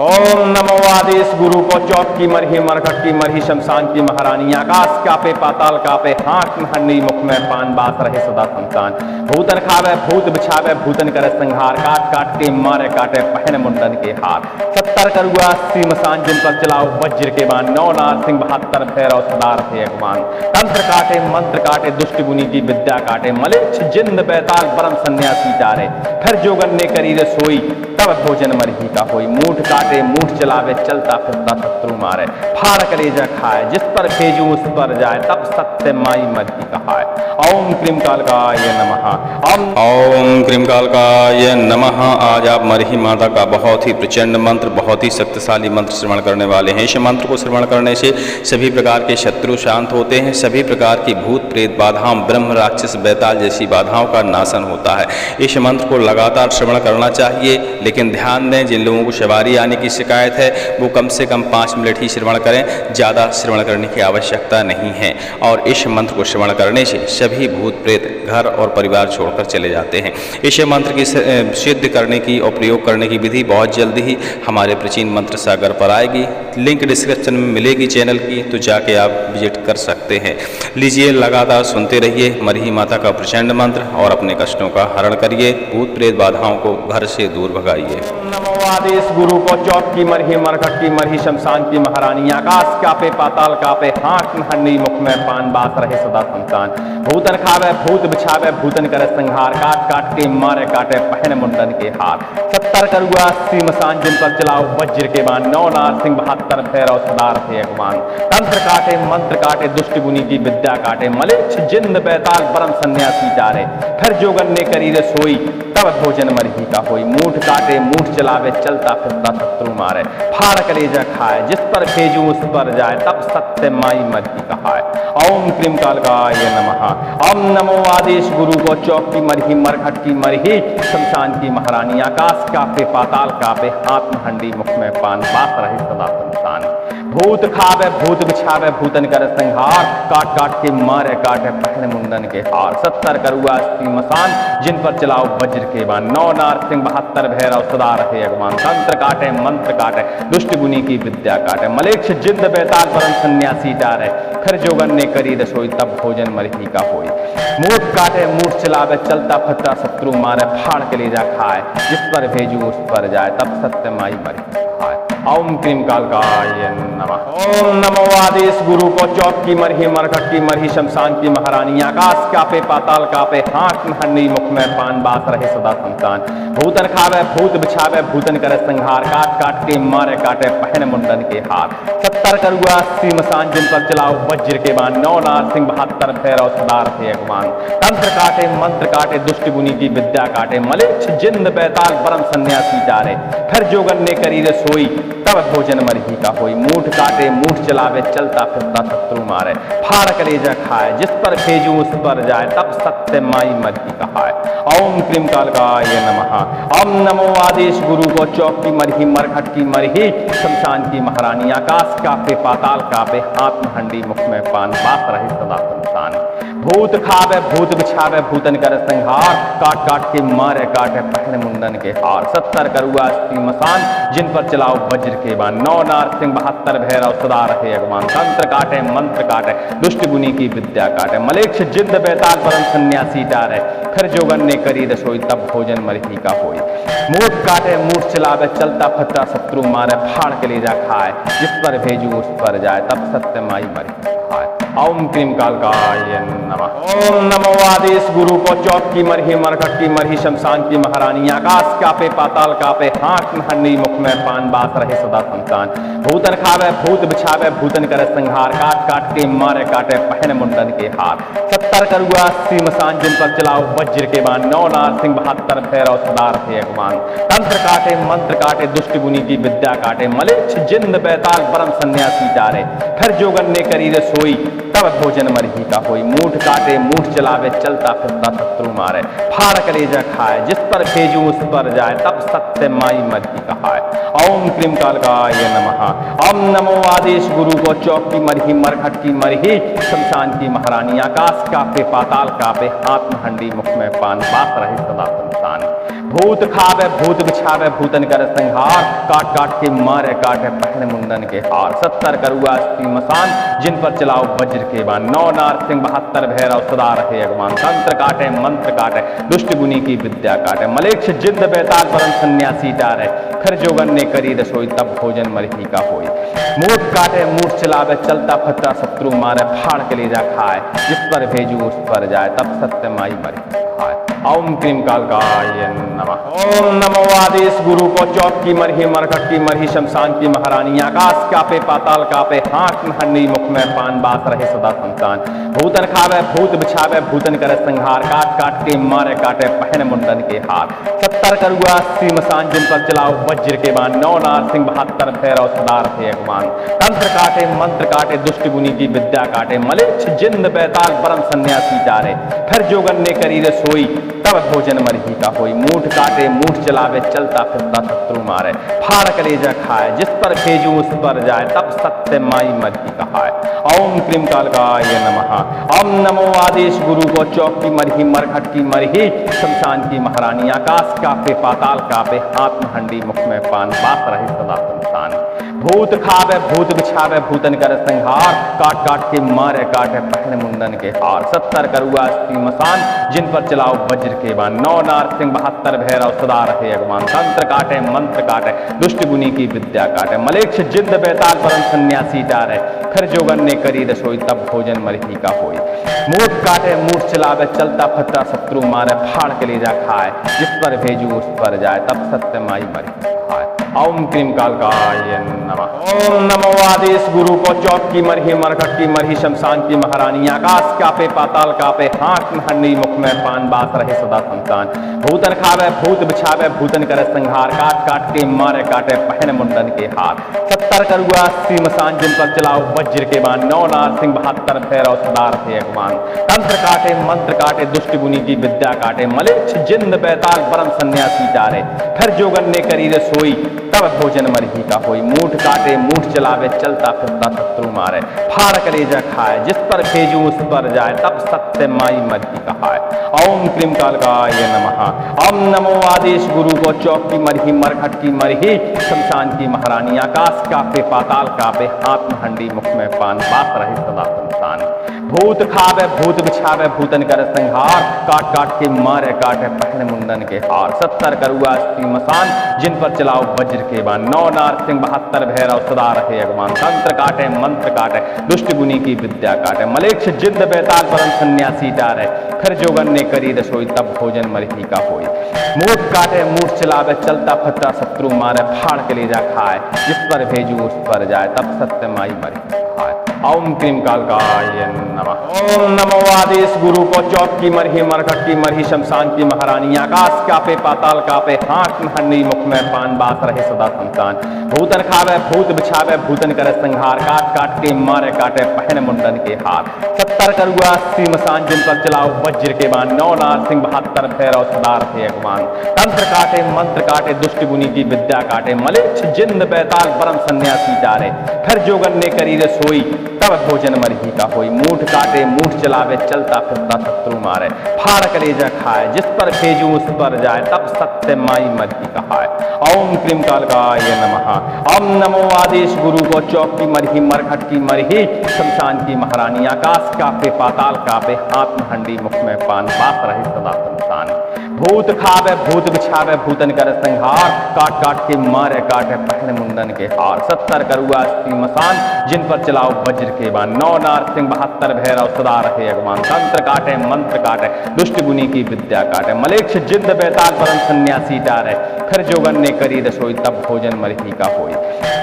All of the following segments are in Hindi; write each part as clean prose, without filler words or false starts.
ओम नमो आदेश गुरु को चौक की मरही मरघट की मरही शमशान की महारानी आकाश कापे पाताल कापे हाथ हंडी मुख में पान बास रहे सदा संतान भूतन खावे भूत बिछावे भूतन करे संहार काट काट के मारे काटे पहन मुंडन के हाथ 70 करुआ 80 मसान जिन पर चलाओ वज्र के बाण 9 नार सिंह 72 भैरव सदार थे अगमान तंत्र काटे मंत्र काटे दुष्ट गुनी की विद्या काटे मलिच्छ जिंद बैताल परम सन्यासी तारे फिर जोगन ने करी रे सोई तब भोजन मरही का होई मूठ काटे मूठ चलावे चलता फिरता शत्रु मारे फाड़ कलेजा खाए जिस पर भेजू उस पर जाए तब सत्य माई मरही कहाए ओम क्रीम कालकाय नमः ओम क्रीम कालकाय नमः। आज आप मरही माता का बहुत ही प्रचंड मंत्र, बहुत ही शक्तिशाली मंत्र श्रवण करने वाले हैं। इस मंत्र को श्रवण करने से सभी प्रकार के शत्रु शांत होते हैं, सभी प्रकार की भूत प्रेत बाधाओं, ब्रह्म राक्षस बैताल जैसी बाधाओं का नाशन होता है। इस मंत्र को लगातार श्रवण करना चाहिए, लेकिन ध्यान दें जिन लोगों को शवारी आने की शिकायत है वो कम से कम 5 मिनट ही श्रवण करें, ज़्यादा श्रवण करने की आवश्यकता नहीं है। और इस मंत्र को श्रवण करने से सभी भूत प्रेत घर और परिवार छोड़कर चले जाते हैं। इस मंत्र की सिद्ध करने की और प्रयोग करने की विधि बहुत जल्दी ही हमारे प्राचीन मंत्र सागर पर आएगी। लिंक डिस्क्रिप्शन में मिलेगी चैनल की, तो जाके आप विजिट कर सकते हैं। लीजिए, लगातार सुनते रहिए मरही माता का प्रचंड मंत्र और अपने कष्टों का हरण करिए, भूत प्रेत बाधाओं को घर से दूर भगाइए। नमो आदेश गुरु को चौक की मरही मरघट की मरही शमशान की महारानी आकाश कापे पाताल कापे हाथ हंडी मुख में पान बास रहे सदा संतान भूतन खावे भूत बिछावे भूतन करे संहार काट काट के मारे काटे पहन मुंडन के हाथ 70 करुआ 80 मसान जिन पर चलाओ वज्र के बाण 9 नार सिंह 72 भैरव सदार थे अगमान तंत्र काटे मंत्र काटे दुष्ट गुनी की विद्या काटे मलिच्छ जिंद बैताल परम सन्यासी तारे फिर जोगन ने करी रे सोई तब भोजन मरही का होई मूठ काटे मूठ चलावे चलता फिरता शत्रु मारे फाड़ कलेजा खाए जिस पर भेजू उस पर जाए तब सत्य माई मरही कहाए ओम क्रीम कालकाय नमः। ओम नमो आदेश गुरु को चौक की मरही मरघट की मरही शमशान की महारानी आकाश कापे पाताल कापे आत्म हंडी मुख में पान बास रहे सदा संतान भूत खावे भूत बिछावे भूतन करे संहार काट काट के मारे काटे पहन मुंडन के हार 70 करुआ 80 मसान जिन पर चलाओ वज्र के बाण 9 नार सिंह 72 भैरव सदा रहे अगमान तंत्र काटे मंत्र काटे दुष्ट गुनी की विद्या काटे मलेच्छ जिंद बैताल परम सन्यासी तारे फिर जोगन ने करी रसोई तब भोजन मरही का होई मूठ काटे मूठ चलावे चलता फिरता शत्रु मारे फाड़ के लेजा खाए जिस पर भेजू उस पर जाए तब सत्य माई मरही खाए ओम क्रीम कालकाय नमः। ओम नमो आदेश गुरु को चौक की मरही मरघट की मरही शमशान की महारानी आकाश कापे पाताल कापे हाथ हंडी मुख में पान बास रहे सदा संतान भूतन खावे भूत बिछावे भूतन करे संहार काट काट के मारे काटे पहन मुंडन के हाथ 70 करुआ 80 मसान जिन पर चलाओ वज्र के बाण 9 नार सिंह 72 भैरव सदार थे अगमान तंत्र काटे मंत्र काटे दुष्ट गुनी की विद्या काटे मलिच्छ जिंद बैताल परम सन्यासी तारे फिर जोगन ने करी रे सोई तब भोजन मरही का होई मूठ काटे मूठ चलावे चलता फिरता शत्रु मारे फाड़ कलेजा खाए जिस पर भेजू उस पर जाए तब सत्य माई मरही कहाए ओम क्रीम कालकाय नमः। ओम नमो आदेश गुरु को चौक की मरही मरघट की मरही शमशान की महारानी आकाश कापे पाताल कापे आत्म हंडी मुख में पान बास रहे सदा संतान भूत खावे भूत बिछावे भूतन करे संहार काट काट के मारे काटे पहन मुंडन के हार 70 करुआ 80 मसान जिन पर चलाओ वज्र के बाण 9 नार सिंह 72 भैरव सदा रहे अगमान तंत्र काटे मंत्र काटे दुष्ट गुनी की विद्या काटे मलेच्छ जिंद बैताल परम सन्यासी तारे फिर जोगन ने करी रसोई तब भोजन मरही का होई मूठ काटे मूठ चलावे चलता फिरता शत्रु मारे फाड़ के लेजा खाए जिस पर भेजू उस पर जाए तब सत्य माई मरही खाए ओम क्रीम कालकाय नमः। ओम नमो आदेश गुरु को चौक की मरही मरघट की मरही शमशान की महारानी आकाश कापे पाताल कापे हाथ हंडी मुख में पान बास रहे सदा संतान भूतन खावे भूत बिछावे भूतन करे संहार काट काट के मारे काटे पहन मुंडन के हाथ 70 करुआ 80 मसान जिन पर चलाओ वज्र के बाण 9 नार सिंह 72 भैरव सदार थे अगमान तंत्र काटे मंत्र काटे दुष्ट गुनी की विद्या काटे मलिच्छ जिंद बैताल परम सन्यासी तारे फिर जोगन ने करी रे सोई तब भोजन मरही का होई मूठ काटे मूठ चलावे चलता फिरता शत्रु मारे फाड़ कलेजा खाए जिस पर भेजू उस पर जाए तब सत्य माई मरही कहाए ओम क्रीम कालकाय नमः। ओम नमो आदेश गुरु को चौक की मरही मरघट की मरही शमशान की महारानी आकाश कापे पाताल कापे आत्म हंडी मुख में पान बास रहे सदा संतान भूत खावे भूत बिछावे भूतन कर संहार, काट काट के मारे काटे पहने मुंडन के हार। 70 करुआ अस्सी मसान, जिन पर चलाओ वज्र के बाण। 9 नारसिंह 72 भैरव सदा रहे अगवान। तंत्र काटे मंत्र काटे दुष्ट गुनी की विद्या काटे, मलेक्ष जिंद बेताल परम सन्यासी टारे। फिर जोगन ने करी रसोई तब भोजन मरही का होई। मूठ काटे मूठ चलावे चलता फतरा शत्रु मारे, फाड़ के ले जा खाए जिस पर भेजू उस पर जाए, तब सत्य माई मरी खाए। ओम क्रीम कालकाय नमः। ओम नमो आदेश गुरु को चौक की मरही मरकट की मरही शमशान की महारानी। आकाश कापे पाताल कापे, हाथ में हन्नी मुख में पान, बात रहे सदा संतान। भूतन खावे भूत बिछावे भूतन करे संहार, काट काट के मारे काटे पहने मुंडन के हार। 70 करुआ अस्सी मसान, जिन पर चलाओ वज्र के बाण। 9 नारसिंह 72 भैरव सदा रहे अगवान। तंत्र काटे मंत्र काटे दुष्ट गुनी की विद्या काटे, मलेच्छ जिंद बेताल परम सन्यासी टारे। फिर जोगन ने करी रसोई तब भोजन मरही का होई। मूठ काटे मूठ चलावे चलता फिरता शत्रु मारे, फाड़ कलेजा खाए जिस पर भेजू उस पर जाए, तब सत्य माई मरही कहाए। ओम क्रीम कालकाय नमः। ओम नमो आदेश गुरु को चौक की मरही मरघट की मरही शमशान की महारानी। आकाश कापे पाताल कापे, हाथ में हंडी मुख में पान, बात रहे सदा संतान। भूत खावे भूत बिछावे भूतन कर संहार, काट काट के मारे काटे पहने मुंडन के हार। 70 करुआ अस्सी मसान, जिन पर चलाओ वज्र के बाण। 9 नारसिंह 72 भैरव सदा रहे अगवान। तंत्र काटे मंत्र काटे दुष्ट गुनी की विद्या काटे, मलेच्छ जिंद बेताल परम सन्यासी टारे। फिर जोगन ने करी रसोई तब भोजन मरही का होई। मूठ काटे मूठ चलावे चलता फतरा शत्रु मारे, फाड़ के ले जा खाए जिस पर भेजू उस पर जाए, तब सत्य माई मरी खाए। ओम क्रीम कालकाय नमः। ओम नमो आदेश गुरु को चौक की मरही मरघट की मरही शमशान की महारानी। आकाश कापे पाताल कापे, हाथ में हन्नी मुख में पान, बात रहे सदा संतान। भूतन खावे भूत बिछावे भूतन करे संहार, काट काट के मारे काटे पहने मुंडन के हार। 70 करुआ अस्सी मसान, जिन पर चलाओ वज्र के बाण। 9 नारसिंह 72 भैरव सदा रहे अगवान। तंत्र काटे मंत्र काटे दुष्ट गुनी की विद्या काटे, मलेच्छ जिंद बेताल परम सन्यासी टारे। फिर जोगन ने करी रसोई तब भोजन मरही का होई। मूठ काटे मूठ चलावे चलता फिरता शत्रु मारे, फाड़ कलेजा खाए जिस पर भेजू उस पर जाए, तब सत्य माई मरही कहाए। ओम क्रीम कालकाय नमः। ओम नमो आदेश गुरु को चौक की मरही मरघट की मरही शमशान की महारानी। आकाश कापे पाताल कापे, हाथ में हंडी मुख में पान, बात रहे सदा संतान। भूत खावे भूत बिछावे भूतन कर संहार, काट काट के मारे काटे पहने मुंडन के हार। 70 करुआ अस्सी मसान, जिन पर चलाओ वज्र के बाण। 9 नारसिंह 72 भैरव सदा रहे अगवान। तंत्र काटे मंत्र काटे दुष्ट गुनी की विद्या काटे, मलेच्छ जिंद बेताल परम सन्यासी टारे। फिर जोगन ने करी रसोई तब भोजन मरही का होई। मूठ काटे मूठ चलावे चलता फतरा शत्रु मारे, फाड़ के ले जा खाए जिस पर भेजू उस पर जाए, तब सत्य माई मरही खाए। ओम क्रीम कालकाय नमः। ओम नमो आदेश गुरु को चौक की मरही मरघट की मरही शमशान की महारानी। आकाश कापे पाताल कापे, हाथ में हन्नी मुख में पान, बात रहे सदा संतान। भूतन खावे भूत बिछावे भूतन करे संहार, काट काट के मारे काटे पहने मुंडन के हार। 70 करुआ अस्सी मसान, जिन पर चलाओ वज्र के बाण। 9 नारसिंह 72 भैरव सदा रहे अगवान। तंत्र काटे मंत्र काटे दुष्ट गुनी की विद्या काटे, मलेच्छ जिंद बेताल परम सन्यासी टारे। फिर जोगन ने करी रसोई तब भोजन मरही का होई। मूठ काटे मूठ चलावे चलता फिरता शत्रु मारे, फाड़ कलेजा खाए जिस पर भेजू उस पर जाए, तब सत्य माई मरही कहाए। ओम क्रीम कालकाय नमः। ओम नमो आदेश गुरु को चौक की मरही मरघट की मरही शमशान की महारानी। आकाश कापे पाताल कापे, हाथ में हंडी मुख में पान, बात रहे सदा संतान। भूत खावे भूत बिछावे भूतन कर संहार, काट काट के मारे काटे पहने मुंडन के हार। 70 करुआ अस्सी मसान, जिन पर चलाओ वज्र के बाण। 9 नारसिंह 72 भैरव सदा रहे अगवान। तंत्र काटे मंत्र काटे दुष्ट गुनी की विद्या काटे, मलेच्छ जिंद बेताल परम सन्यासी टारे। फिर जोगन ने करी रसोई तब भोजन मरही का होई।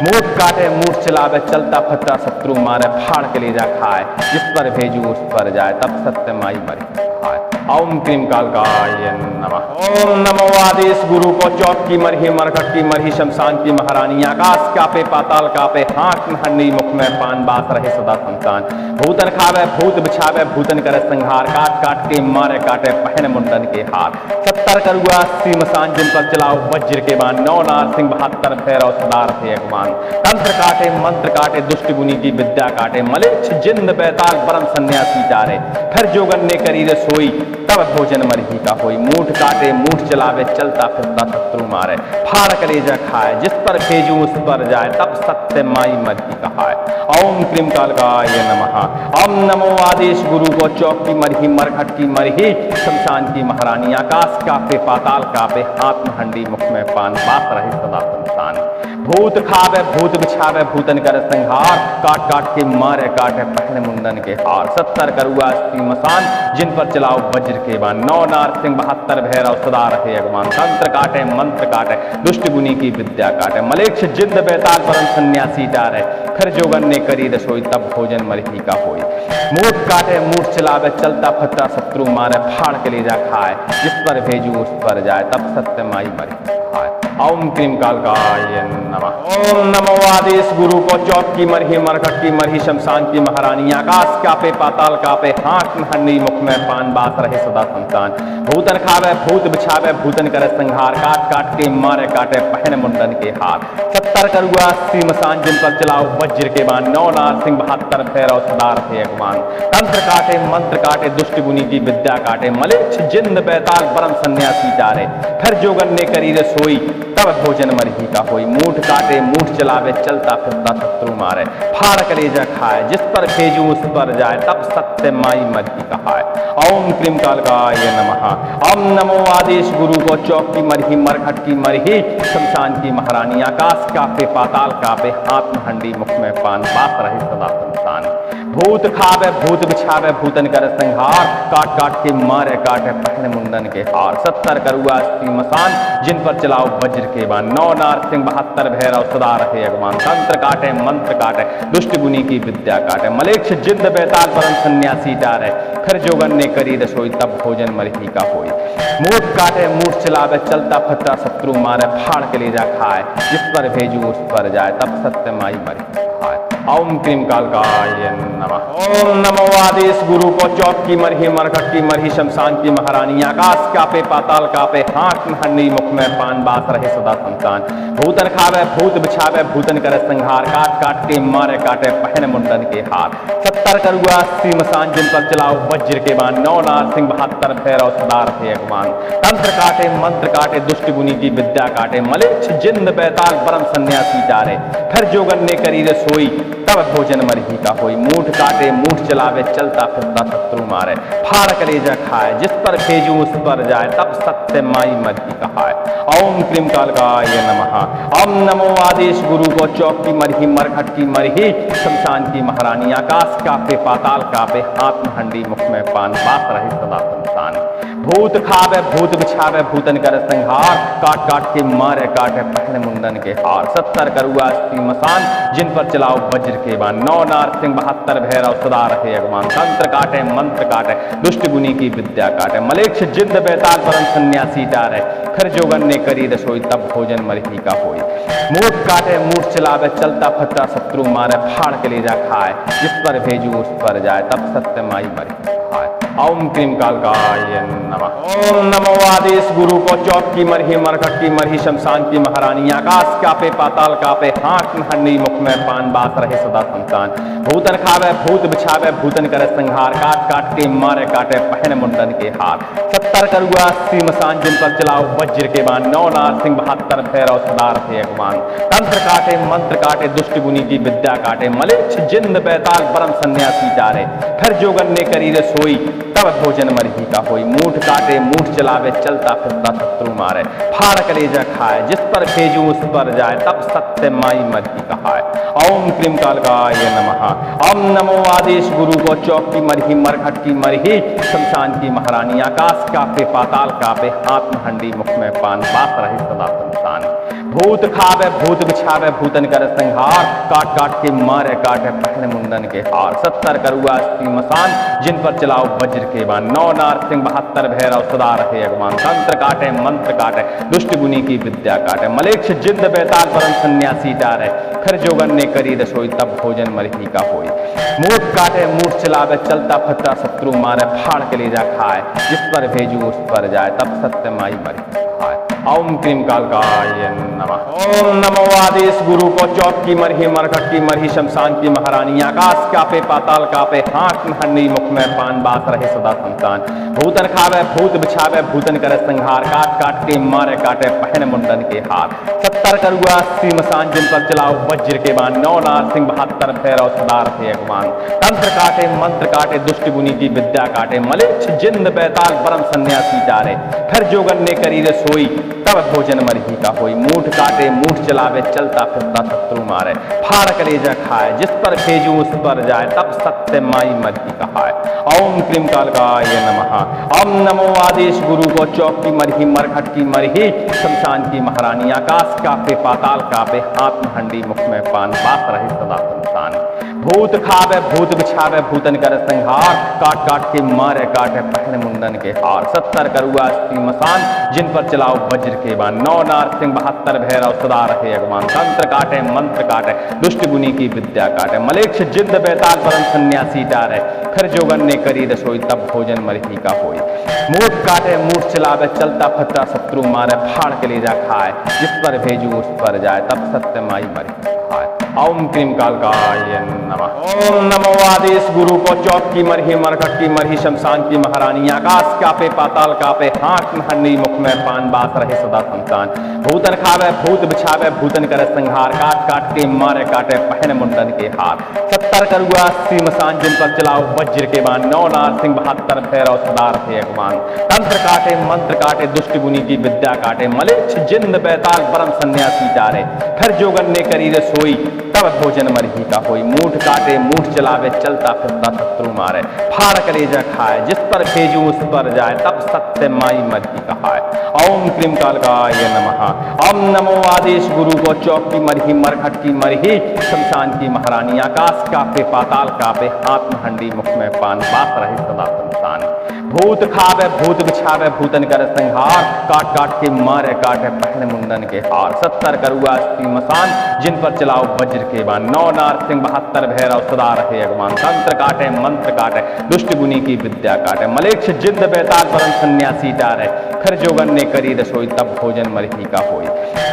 मूठ काटे मूठ चलावे चलता फतरा शत्रु मारे, फाड़ के ले जा खाए जिस पर भेजू उस पर जाए, तब सत्य माई मरही खाए। ओम क्रीम कालकाय नमः। ओम नमो आदेश गुरु को चौक की मरही मरघट की मरही शमशान की महारानी। आकाश कापे पाताल कापे, हाथ में हन्नी मुख में पान, बात रहे सदा संतान। भूतन खावे भूत बिछावे भूतन करे संहार, काट काट के मारे काटे पहने मुंडन के हार। 70 करुआ अस्सी मसान, जिन पर चलाओ वज्र के बाण। 9 नारसिंह 72 भैरव सदा रहे अगवान। तंत्र काटे मंत्र काटे दुष्ट गुनी की विद्या काटे, मलेच्छ जिंद बेताल परम सन्यासी टारे। फिर जोगन ने करी रसोई तब भोजन मरही का होई। मूठ काटे मूठ चलावे चलता फिरता शत्रु मारे। फाड़ कलेजा खाए जिस पर भेजू उस पर जाए तब सत्य माई मरही कहाए। ओम क्रीम कालकाय नमः। ओम नमो आदेश गुरु को चौक की मरही मरघट की मरही शमशान की महारानी। आकाश कापे पाताल कापे हाथ में हंडी मुख में पान बात रहे सदा संसान। भूत खावे भूत बिछावे भूतन कर संहार। काट काट के मारे काटे पहने मुंडन के हार। 70 करुआ अस्सी मसान जिन पर चलाओ वज्र के बाण। 9 नारसिंह 72 भैरव सदा रहे अगवान। तंत्र काटे मंत्र काटे दुष्ट गुनी की विद्या काटे। मलेक्ष जिंद बेताल परम सन्यासी डारे। खर जोगन ने करी रसोई तब भोजन मरही का होई। मूठ काटे मूठ चलावे चलता फतरा शत्रु मारे। फाड़ के ले जा खाए जिस पर भेजू उस पर जाए तब सत्य माई मरही खाए। ओम क्रीम कालकाय नमः। ओम नमो आदेश गुरु को चौक की मरही मरघट की मरही शमशान की महारानी। आकाश कापे पाताल कापे हाथ में हंडी मुख में पान बात रहे सदा संतान। भूतन खावे भूत बिछावे भूतन करे संहार। काट काट के मारे काटे पहन मुंडन के हार। 70 करुआ अस्सी मसान जिन पर चलाओ वज्र के बाण। 9 नारसिंह 72 भैरव सदा रहे अगवान। तंत्र काटे मंत्र काटे दुष्ट गुनी की विद्या काटे। मलेच्छ जिंद बेताल परम सन्यासी डारे। खर जोगन ने करी रसोई तब भोजन मरही का होई। मूठ काटे मूठ चलावे चलता फिरता शत्रु मारे। फाड़ कलेजा खाए जिस पर भेजू उस पर जाए तब सत्य माई मरही कहाए। ओम क्रीम कालकाय नमः। ओम नमो आदेश गुरु को चौक की मरही मरघट की मरही शमशान की महारानी। आकाश कापे पाताल कापे हाथ में हंडी मुख में पान बात रहे सदा संसान। भूत खावे भूत बिछावे भूतन कर संहार। काट काट के मारे काटे पहने मुंडन के हार। 70 करुआ अस्सी मसान जिन पर चलाओ वज्र के बाण। 9 नारसिंह 72 भैरव सदा रहे अगवान। तंत्र काटे मंत्र काटे दुष्ट गुनी की विद्या काटे। मलेक्ष जिंद बेताल परम सन्यासी डारे। खर जोगन ने करी रसोई तब भोजन मरही का होई। मूठ काटे मूठ चलावे चलता फतरा शत्रु मारे। फाड़ के ले जा खाए जिस पर भेजू उस पर जाए तब सत्य माई मरही खाए। ओम क्रीम कालकाय नमः। ओम नमो आदेश गुरु को चौक की मरही मरघट की मरही शमशान की महारानी। आकाश कापे पाताल कापे हाथ में हंडी मुख में पान बात रहे सदा संतान। भूतन खावे भूत बिछावे भूतन करे संहार। काट काट के मारे काटे पहन मुंडन के हार। 70 करुआ अस्सी मसान जिन पर चलाओ वज्र के बाण। 9 नारसिंह 72 भैरव सदा रहे अगवान। तंत्र काटे मंत्र काटे दुष्ट गुनी की विद्या काटे। मलेच्छ जिंद बेताल परम सन्यासी डारे। खर जोगन ने करी रसोई तब भोजन मरही का होई। मूठ काटे मूठ चलावे चलता फिरता शत्रु मारे। फाड़ कलेजा खाए जिस पर भेजू उस पर जाए तब सत्य माई मरही कहाए। ओम क्रीम कालकाय नमः। ओम नमो आदेश गुरु को चौक की मरही मरघट की मरही शमशान की महारानी। आकाश कापे पाताल कापे हाथ में हंडी मुख में पान बात रहे सदा संतान। भूत खावे भूत बिछावे भूतन कर संहार। काट काट के मारे काटे पहने मुंडन के हार। 70 करुआ अस्सी मसान जिन पर चलाओ वज्र के बाण। 9 नारसिंह 72 भैरव सदा रहे अगवान। तंत्र काटे मंत्र काटे दुष्ट गुनी की विद्या काटे। मलेक्ष जिंद बेताल परम सन्यासी डारे। खर जोगन ने करी रसोई तब भोजन मरही का होई। मूठ काटे मूठ चलावे चलता फतरा शत्रु मारे। फाड़ के ले जा खाए जिस पर भेजू उस पर जाए तब सत्य माई मरही खाए। ओम क्रीम कालकाय नमः। ओम नमो आदेश गुरु को चौक की मरही मरघट की मरही शमशान की महारानी। आकाश कापे पाताल कापे हाथ में हंडी मुख में पान बात रहे सदा संतान। भूतन खावे भूत बिछावे भूतन करे संहार। काट काट के मारे काटे पहन मुंडन के हार। 70 करुआ अस्सी मसान जिन पर चलाओ वज्र के बाण। 9 नारसिंह 72 भैरव सदा रहे अगवान। तंत्र काटे मंत्र काटे दुष्ट गुनी की विद्या काटे। मलेच्छ जिंद बेताल परम सन्यासी डारे। खर जोगन ने करी रसोई तब भोजन मरही का होई। मूठ काटे मूठ चलावे चलता फिरता शत्रु मारे। फाड़ कलेजा खाए जिस पर भेजू उस पर जाए तब सत्य माई मरही कहाए। ओम क्रीम कालकाय नमः। ओम नमो आदेश गुरु को चौक की मरही मरघट की मरही शमशान की महारानी। आकाश कापे पाताल कापे हाथ में हंडी मुख में पान बात रहे सदा संतान। भूत खावे भूत बिछावे भूतन कर संहार। काट काट के मारे काटे पहने मुंडन के हार। 70 करुआ अस्सी मसान जिन पर चलाओ वज्र के बाण। 9 नारसिंह 72 भैरव सदा रहे अगवान। तंत्र काटे मंत्र काटे दुष्ट गुनी की विद्या काटे। मलेच्छ जिंद बेताल परम सन्यासी डारे। खर जोगन ने करी रसोई तब भोजन मरही का होई। मूठ काटे मूठ चलावे चलता फतरा शत्रु मारे। फाड़ के ले जा खाए जिस पर भेजू उस पर जाए तब सत्य माई मरही खाए। ओम क्रीम कालकाय नमः। ओम नमो आदेश गुरु को चौक की मरही मरकट की मरही शमशान की महारानी आकाश कापे पाताल कापे हाथ हंडी मुख में पान बास रहे सदा संतान। भूतन खावे भूत बिछावे भूतन करे संहार काट काट के मारे काटे पहन मुंडन के हाथ। 70 करुआ 80 मसान जिन पर चलाओ वज्र के बाण। 9 नार सिंह 72 भैरव सदा रहे अगमान। तंत्र काटे मंत्र काटे दुष्ट गुनी की विद्या काटे। मलेच्छ जिंद बैताल परम सन्यासी डारे। खर जोगन ने करी रे सोई तब भोजन मरही का होई। मूठ काटे मूठ चलावे चलता फिरता शत्रु मारे। फाड़ कलेजा खाए जिस पर भेजू उस पर जाए तब सत्य माई मरही कहाए। ओम क्रीम कालकाय नमः। ओम नमो आदेश गुरु को चौक की मरही मरखट की मरही शमशान की महारानी आकाश कापे पाताल कापे हाथ में हंडी मुख में पान बात रहे सदा संतान। भूत खावे भूत बिछावे भूतन करे संहार काट काट के मारे काटे पहने मुंडन के हार। 70 करुआ 80 मसान जिन पर चलाओ वज्र के बाण। 9 नार सिंह 72 भैरव सदा रहे अगमान। तंत्र काटे मंत्र काटे दुष्ट गुनी की विद्या काटे। मलेच्छ जिंद बैताल परम सन्यासी डारे। खर जोगन ने करी रसोई तब भोजन मरही का होई। मूठ काटे मूठ चलावे चलता फटा शत्रु मारे। फाड़ के ले जा खाए जिस पर भेजू उस पर जाए तब सत्य माई मरही खाए। ओम क्रीम कालकाय नमः। ओम नमो आदेश गुरु को चौक की मरही मरकट की मरही शमशान की महारानी आकाश कापे पाताल कापे हाथ में हंडी मुख में पान बास रहे सदा संतान। भूतन खावे भूत बिछावे भूतन करे संहार काट काट के मारे काटे पहने मुंडन के हाथ। 70 करुआ 80 मसान जिन पर चलाओ वज्र के बाण। 9 नार सिंह 72 भैरव सदा रहे अगमान। तंत्र काटे मंत्र काटे दुष्ट गुनी की विद्या काटे। मलेच्छ जिंद बैताल परम सन्यासी डारे। खर जोगन ने करी रे सोई तब भोजन मरही का होई। मूठ काटे मूठ चलावे चलता फिरता शत्रु मारे। फाड़ कलेजा खाए जिस पर भेजू उस पर जाए तब सत्य माई मरही कहाए। ओम क्रीम कालकाय नमः। ओम नमो आदेश गुरु को चौक की मरही मरखट की मरही शमशान की महारानी आकाश कापे पाताल कापे हाथ में हंडी मुख में पान बात रहे सदा संतान। भूत खावे भूत बिछावे भूतन करे संहार काट काट के मारे काटे पहने मुंडन के हार। 70 करुआ 80 मसान जिन पर चलाओ वज्र के बाण। 9 नार सिंह 72 भैरव सदा रहे अगमान। तंत्र काटे मंत्र काटे दुष्ट गुनी की विद्या काटे। मलेच्छ जिंद बैताल परम सन्यासी डारे। खर जोगन ने करी रसोई तब भोजन मरही का होई।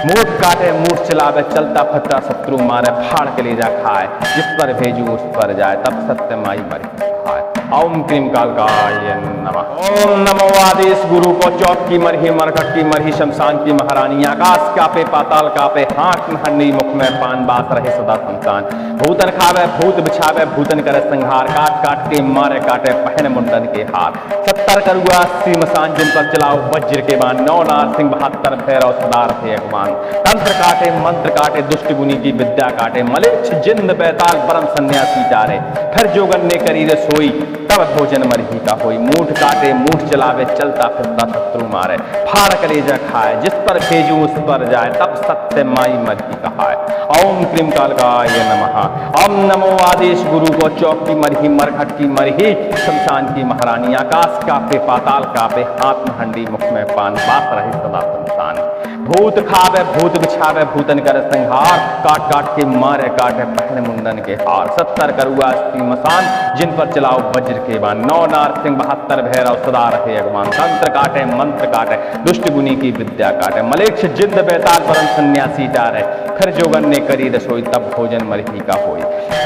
मूठ काटे मूठ चलावे चलता फटा शत्रु मारे। फाड़ के ले जा खाए जिस पर भेजू उस पर जाए तब सत्य माई मरही खाए। ओम क्रीम कालकाय नमः। ओम नमो आदेश गुरु को चौक की मरही मरकट की मरही शमशान की महारानी आकाश कापे पाताल कापे हाथ में हंडी मुख में पान बास रहे सदा संतान। भूतन खावे भूत बिछावे भूतन करे संहार काट काट के मारे काटे पहने मुंडन के हाथ। 70 करुआ 80 मसान जिन पर चलाओ वज्र के बाण। 9 नार सिंह 72 भैरव सदा रहे अगमान। तंत्र काटे मंत्र काटे दुष्ट गुनी की विद्या काटे। मलेच्छ जिंद बैताल परम सन्यासी डारे। खर जोगन ने करी रे सोई तब भोजन मरही का होई। मूठ काटे मूठ चलावे चलता फिरता शत्रु मारे। फाड़ कलेजा खाए जिस पर भेजू उस पर जाए तब सत्य माई मरही कहाए। ओम क्रीम कालकाय नमः। ओम नमो आदेश गुरु को चौक की मरही मरखट की मरही शमशान की महारानी आकाश कापे पाताल कापे हाथ में हंडी मुख में पान बात रहे सदा संतान। भूत खावे भूत बिछावे भूतन करे संहार काट काट के मारे काटे पहने मुंडन के हार। 70 करुआ 80 मसान जिन पर चलाओ वज्र के बाण। 9 नार सिंह 72 भैरव सदा रहे अगमान। तंत्र काटे मंत्र काटे दुष्ट गुनी की विद्या काटे। मलेच्छ जिंद बैताल परम सन्यासी डारे। खर जोगन ने करी रसोई तब भोजन मरही का होई।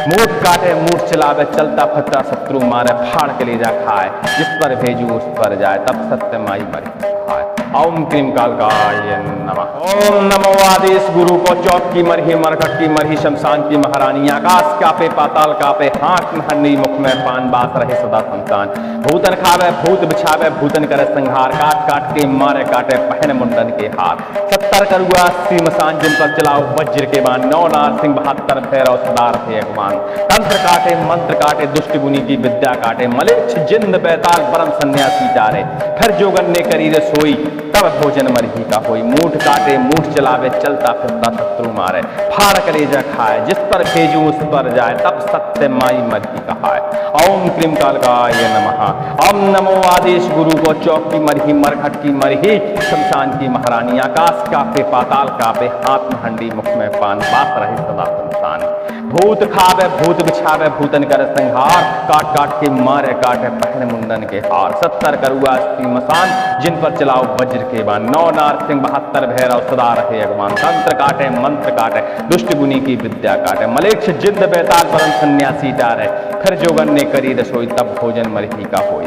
मूठ काटे मूठ चलावे चलता फटा शत्रु मारे। फाड़ के ले जा खाए जिस पर भेजू उस पर जाए तब सत्य माई मरही खाए। ओम क्रीम कालकाय नमः। ओम नमो आदेश गुरु को चौक की मरही मरकट की मरही शमशान की महारानी आकाश कापे पाताल कापे हाथ में हंडी मुख में पान बास रहे सदा संतान। भूतन खावे भूत बिछावे भूतन करे संहार काट काट के मारे काटे पहने मुंडन के हाथ। 70 करुआ 80 मसान जिन पर चलाओ वज्र के बाण। 9 नार सिंह 72 भैरव सदा रहे अगमान। तंत्र काटे मंत्र काटे दुष्ट गुनी की विद्या काटे। मलेच्छ जिंद बैताल परम सन्यासी डारे। खर जोगन ने करी रे सोई तब भोजन मरही का होई। मूठ काटे मूठ चलावे चलता फिरता शत्रु मारे। फाड़ कलेजा खाए जिस पर भेजू उस पर जाए तब सत्य माई मरही कहाए। ओम क्रीम कालकाय नमः। ओम नमो आदेश गुरु को चौक की मरही मरखट की मरही शमशान की महारानी आकाश कापे पाताल कापे, आत्म हंडी मुख में पान, बात रहे सदा सुनसान। भूत खावे भूत बिछावे, भूतन करे संहार, काट काट के मारे काटे पहने मुंडन के हार। 70 करुआ अस्सी मसान, जिन पर चलाओ वज्र के बाण, 9 नारसिंह 72 भैरव सदा रहे अगवान। तंत्र काटे मंत्र काटे, दुष्ट गुनी की विद्या काटे, मलेच्छ जिंद बेताल परम सन्यासी टारे। फिर जोगन ने करी रसोई, तब भोजन मरही का होई।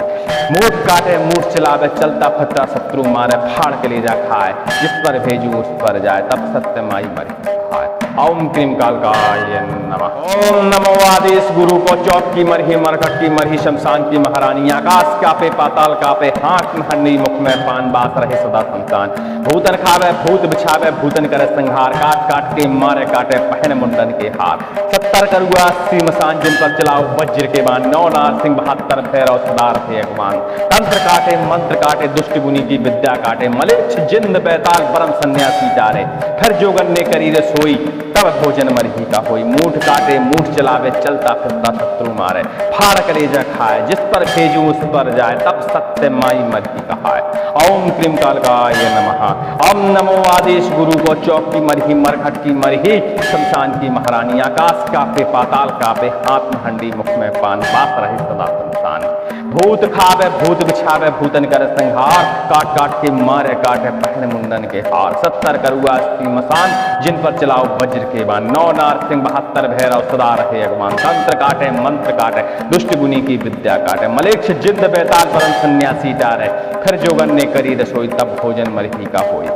मूठ काटे मूठ चलावे, चलता फिरता शत्रु मारे, फाड़ के ले जा खाए, जिस पर भेजू उस पर जाए, तब सत्य माई मरी खाए। ओम क्रीम कालकाय नमः। ओम नमो आदेश गुरु को, चौक की मरही मरकट की मरही, शमशान की महारानी, आकाश कापे पाताल कापे, हाथ में हंडी मुख में पान, बात रहे सदा संतान। भूतन खावे भूत बिछावे, भूतन करे संहार, काट काट के मारे काटे पहने मुंडन के हार। 70 करुआ अस्सी मसान, जिन पर चलाओ वज्र के बाण, 9 नारसिंह 72 भैरव सदा रहे अगवान। तंत्र काटे मंत्र काटे, दुष्ट गुनी की विद्या काटे, मलेच्छ जिंद बेताल परम सन्यासी टारे। फिर जोगन ने करी रसोई, तब भोजन मरही का होई। मूठ काटे मूठ चलावे, चलता फिरता शत्रु मारे, फाड़ कलेजा खाए, जिस पर भेजू उस पर जाए, तब सत्य माई मरही कहाए। ओम क्रीम कालकाय नमः। ओम नमो आदेश गुरु को, चौक की मरही मरघट की मरही, शमशान की महारानी, आकाश कापे पाताल कापे, आत्म हंडी मुख में पान, बात रहे सदा सुनसान। भूत खावे भूत बिछावे, भूतन करे संहार, काट काट के मारे काटे पहने मुंडन के हार। 70 करुआ अस्सी मसान, जिन पर चलाओ वज्र के बाण, 9 नारसिंह 72 भैरव सदा रहे अगवान। तंत्र काटे मंत्र काटे, दुष्ट गुनी की विद्या काटे, मलेच्छ जिंद बेताल परम सन्यासी टारे। फिर जोगन ने करी रसोई, तब भोजन मरही का होई।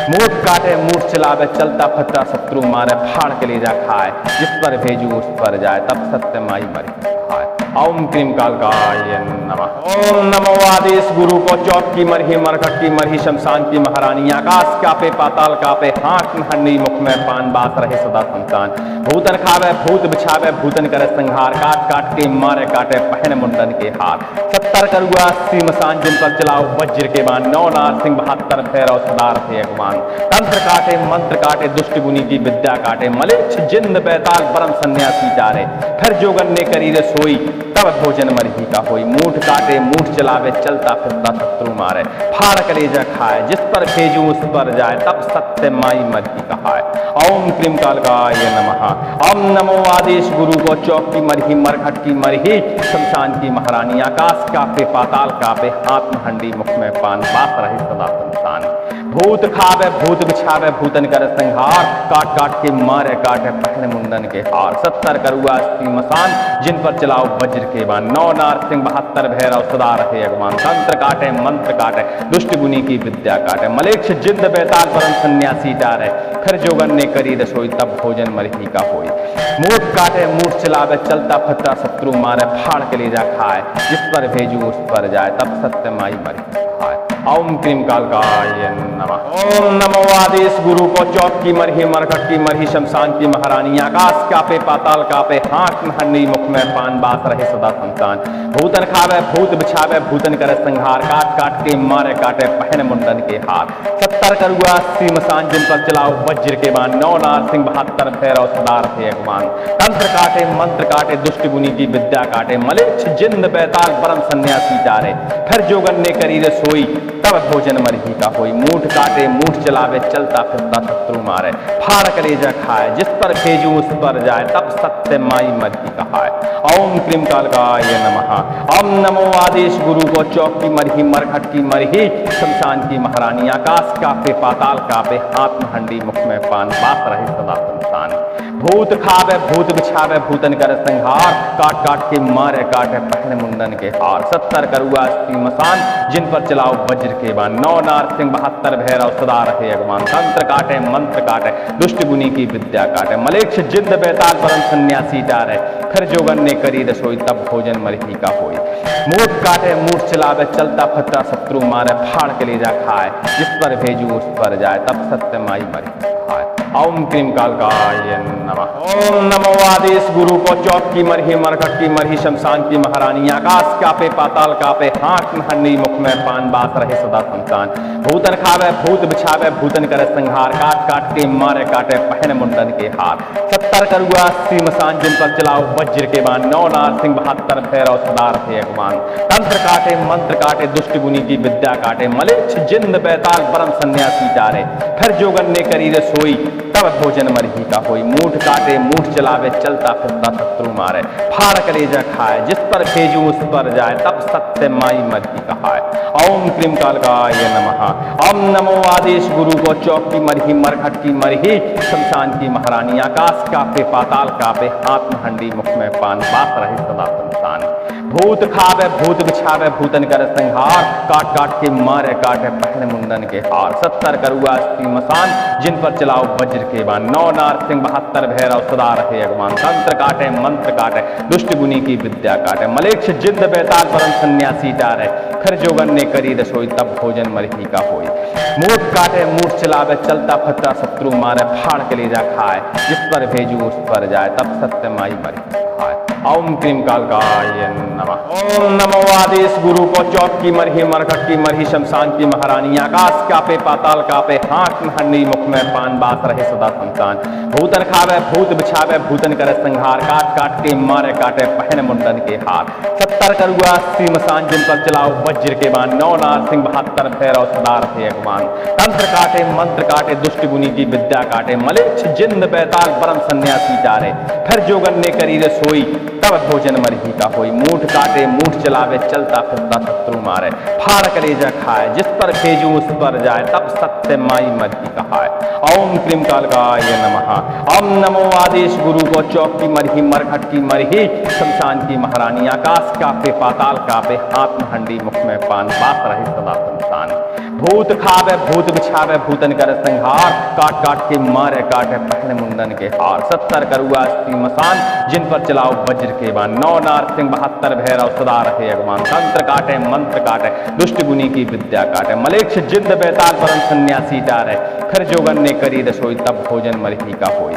मूठ काटे मूठ चलावे, चलता फिरता शत्रु मारे, फाड़ के ले जा खाए, जिस पर भेजू उस पर जाए, तब सत्य माई मरी खाए। ओम क्रीम कालकाय नमः। ओम नमो आदेश गुरु को, चौक की मरही मरघट की मरही, शमशान की महारानी, आकाश कापे पाताल कापे, हाथ में हंडी मुख में पान, बात रहे सदा संतान। भूतन खावे भूत बिछावे, भूतन करे संहार, काट काट के मारे काटे पहने मुंडन के हार। 70 करुआ अस्सी मसान, जिन पर चलाओ वज्र के बाण, 9 नारसिंह 72 भैरव सदा रहे अगवान। तंत्र काटे मंत्र काटे, दुष्ट गुनी की विद्या काटे, मलेच्छ जिंद बेताल परम सन्यासी टारे। फिर जोगन ने करी रसोई, तब भोजन मरही का होई। मूठ काटे मूठ चलावे, चलता फिरता शत्रु मारे, फाड़ कलेजा खाए, जिस पर भेजू उस पर जाए, तब सत्य माई मरही कहाए। ओम क्रीम कालकाय नमः। ओम नमो आदेश गुरु को, चौक की मरही मरघट की मरही, शमशान की महारानी, आकाश कापे पाताल कापे, आत्म हंडी मुख में पान, बात रहे सदा सुनसान। भूत खावे भूत बिछावे, भूतन करे संहार, काट काट के मारे काटे पहने मुंडन के हार। 70 करुआ अस्सी मसान, जिन पर चलाओ वज्र के बाण, 9 नारसिंह 72 भैरव सदा रहे अगवान। तंत्र काटे मंत्र काटे, दुष्ट गुनी की विद्या काटे, मलेच्छ जिंद बेताल परम सन्यासी टारे। फिर जोगन ने करी रसोई, तब भोजन मरही का होई। मूठ काटे मूठ चलावे, चलता फिरता शत्रु मारे, फाड़ के ले जा खाए, जिस पर भेजू उस पर जाए, तब सत्य माई मरही खाए। ओम क्रीम कालकाय नमः। ओम नमो आदेश गुरु को, चौक की मरही मरघट की मरही, शमशान की महारानी, आकाश कापे पाताल कापे, हाथ में हंडी मुख में पान, बात रहे सदा संतान। भूतन खावे भूत बिछावे, भूतन करे संहार, काट काट के मारे काटे पहने मुंडन के हार। 70 करुआ अस्सी मसान, जिन पर चलाओ वज्र के बाण, 9 नारसिंह 72 भैरव सदा रहे अगवान। तंत्र काटे मंत्र काटे, दुष्ट गुनी की विद्या काटे, मलेच्छ जिंद बेताल परम सन्यासी टारे। फिर जोगन ने करी रसोई, तब भोजन मरही का होई। मूठ काटे मूठ चलावे, चलता फिरता शत्रु मारे, फाड़ कलेजा खाए, जिस पर भेजू उस पर जाए, तब सत्य माई मरही कहाए। ओम क्रीम कालकाय नमः। ओम नमो आदेश गुरु को, चौक की मरही मरघट की मरही, शमशान की महारानी, आकाश कापे पाताल कापे, आत्म हंडी मुख में पान, बात रहे सदा सुनसान। भूत खावे भूत बिछावे, भूतन करे संहार, काट काट के मारे काटे पहने मुंडन के हार। 70 करुआ अस्सी मसान, जिन पर चलाओ वज्र के बाण, 9 नारसिंह 72 भैरव सदा रहे अगवान। तंत्र काटे मंत्र काटे, दुष्ट गुनी की विद्या काटे, मलेच्छ जिंद बेताल परम सन्यासी टारे। फिर जोगन ने करी रसोई, तब भोजन मरही का होई। मूठ काटे मूठ चलावे, चलता फिरता शत्रु मारे, फाड़ के ले जा खाए, जिस पर भेजू उस पर जाए, तब सत्य माई मरही खाए। ओम क्रीम कालकाय नमः। ओम नमो आदेश गुरु को चौक की मरही मरघट की मरही शमशान की महारानी आकाश कापे पाताल कापे हाथ में हंडी मुख में पान बात रहे सदा संतान भूतन खावे भूत बिछावे भूतन करे संहार काट काट के मारे काटे पहन मुंडन के हार 70 करुआ 80 मसान जिन पर चलाओ वज्र के बाण 9 नार सिंह 72 भैरव सदार थे अगवान तंत्र काटे मंत्र काटे दुष्ट गुनी की विद्या काटे मलेच्छ जिंद बैताल परम सन्यासी डारे फिर जोगन ने करी रसोई तब भोजन मरही का होई मूठ काटे मूठ चलावे चलता फिरता शत्रु मारे फाड़ कलेजा खाए जिस पर भेजू उस पर जाए तब सत्य माई मरही कहाए। ओम क्रीम कालकाय नमः। ओम नमो आदेश गुरु को चौक की मरही मरघट की मरही शमशान की महारानी आकाश कापे पाताल कापे हाथ में हंडी मुख में पान बात रहे सदा संतान भूत खावे भूत बिछावे भूतन कर संहार काट काट के मारे काटे पहने मुंडन के हार 70 करुआ 80 मसान जिन पर चलाओ वज्र के बाण 9 नार सिंह 72 भैरव सदा रहे अगवान तंत्र काटे मंत्र काटे दुष्ट गुनी की विद्या काटे मलेच्छ जिंद बैताल परम सन्यासी डारे फिर जोगन ने करी रसोई तब भोजन मरही का होई मूठ काटे मूठ चलावे चलता फिरता शत्रु मारे फाड़ के लेजा खाए जिस पर भेजू उस पर जाए तब सत्य माई मरही खाए। ओम क्रीम कालकाय नमः। ओम नमो आदेश गुरु को चौक की मरही मरघट की मरही शमशान की महारानी आकाश कापे पाताल कापे हाथ में हंडी मुख में पान बात रहे सदा संतान भूतन खावे भूत बिछावे भूतन करे संहार काट काट के मारे काटे पहने मुंडन के हार 70 करुआ 80 मसान जिन पर चलाओ वज्र के बाण 9 नार सिंह 72 भैरव सदार थे अगवान तंत्र काटे मंत्र काटे दुष्ट गुनी की विद्या काटे मलेच्छ जिंद बैताल परम सन्यासी डारे फिर जोगन ने करी रसोई तब भोजन मरही का होई मूठ काटे मूठ चलावे चलता फिरता शत्रु मारे फाड़ कलेजा खाए जिस पर भेजू उस पर जाए तब सत्य माई मरही कहाए। ओम क्रीम कालकाय नमः। ओम नमो आदेश गुरु को चौक की मरही मरघट की मरही शमशान की महारानी आकाश कापे पाताल कापे हाथ में हंडी मुख में पान बात रहे सदा संतान भूत खावे भूत बिछावे भूतन कर संहार काट काट के मारे काटे पहने मुंडन के हार 70 करुआ 80 मसान जिन पर चलाओ वज्र के बाण 9 नार सिंह 72 भैरव सदा रहे अगवान तंत्र काटे मंत्र काटे दुष्ट गुनी की विद्या काटे मलेच्छ जिंद बैताल परम सन्यासी डारे फिर जोगन ने करी रसोई तब भोजन मरही का होई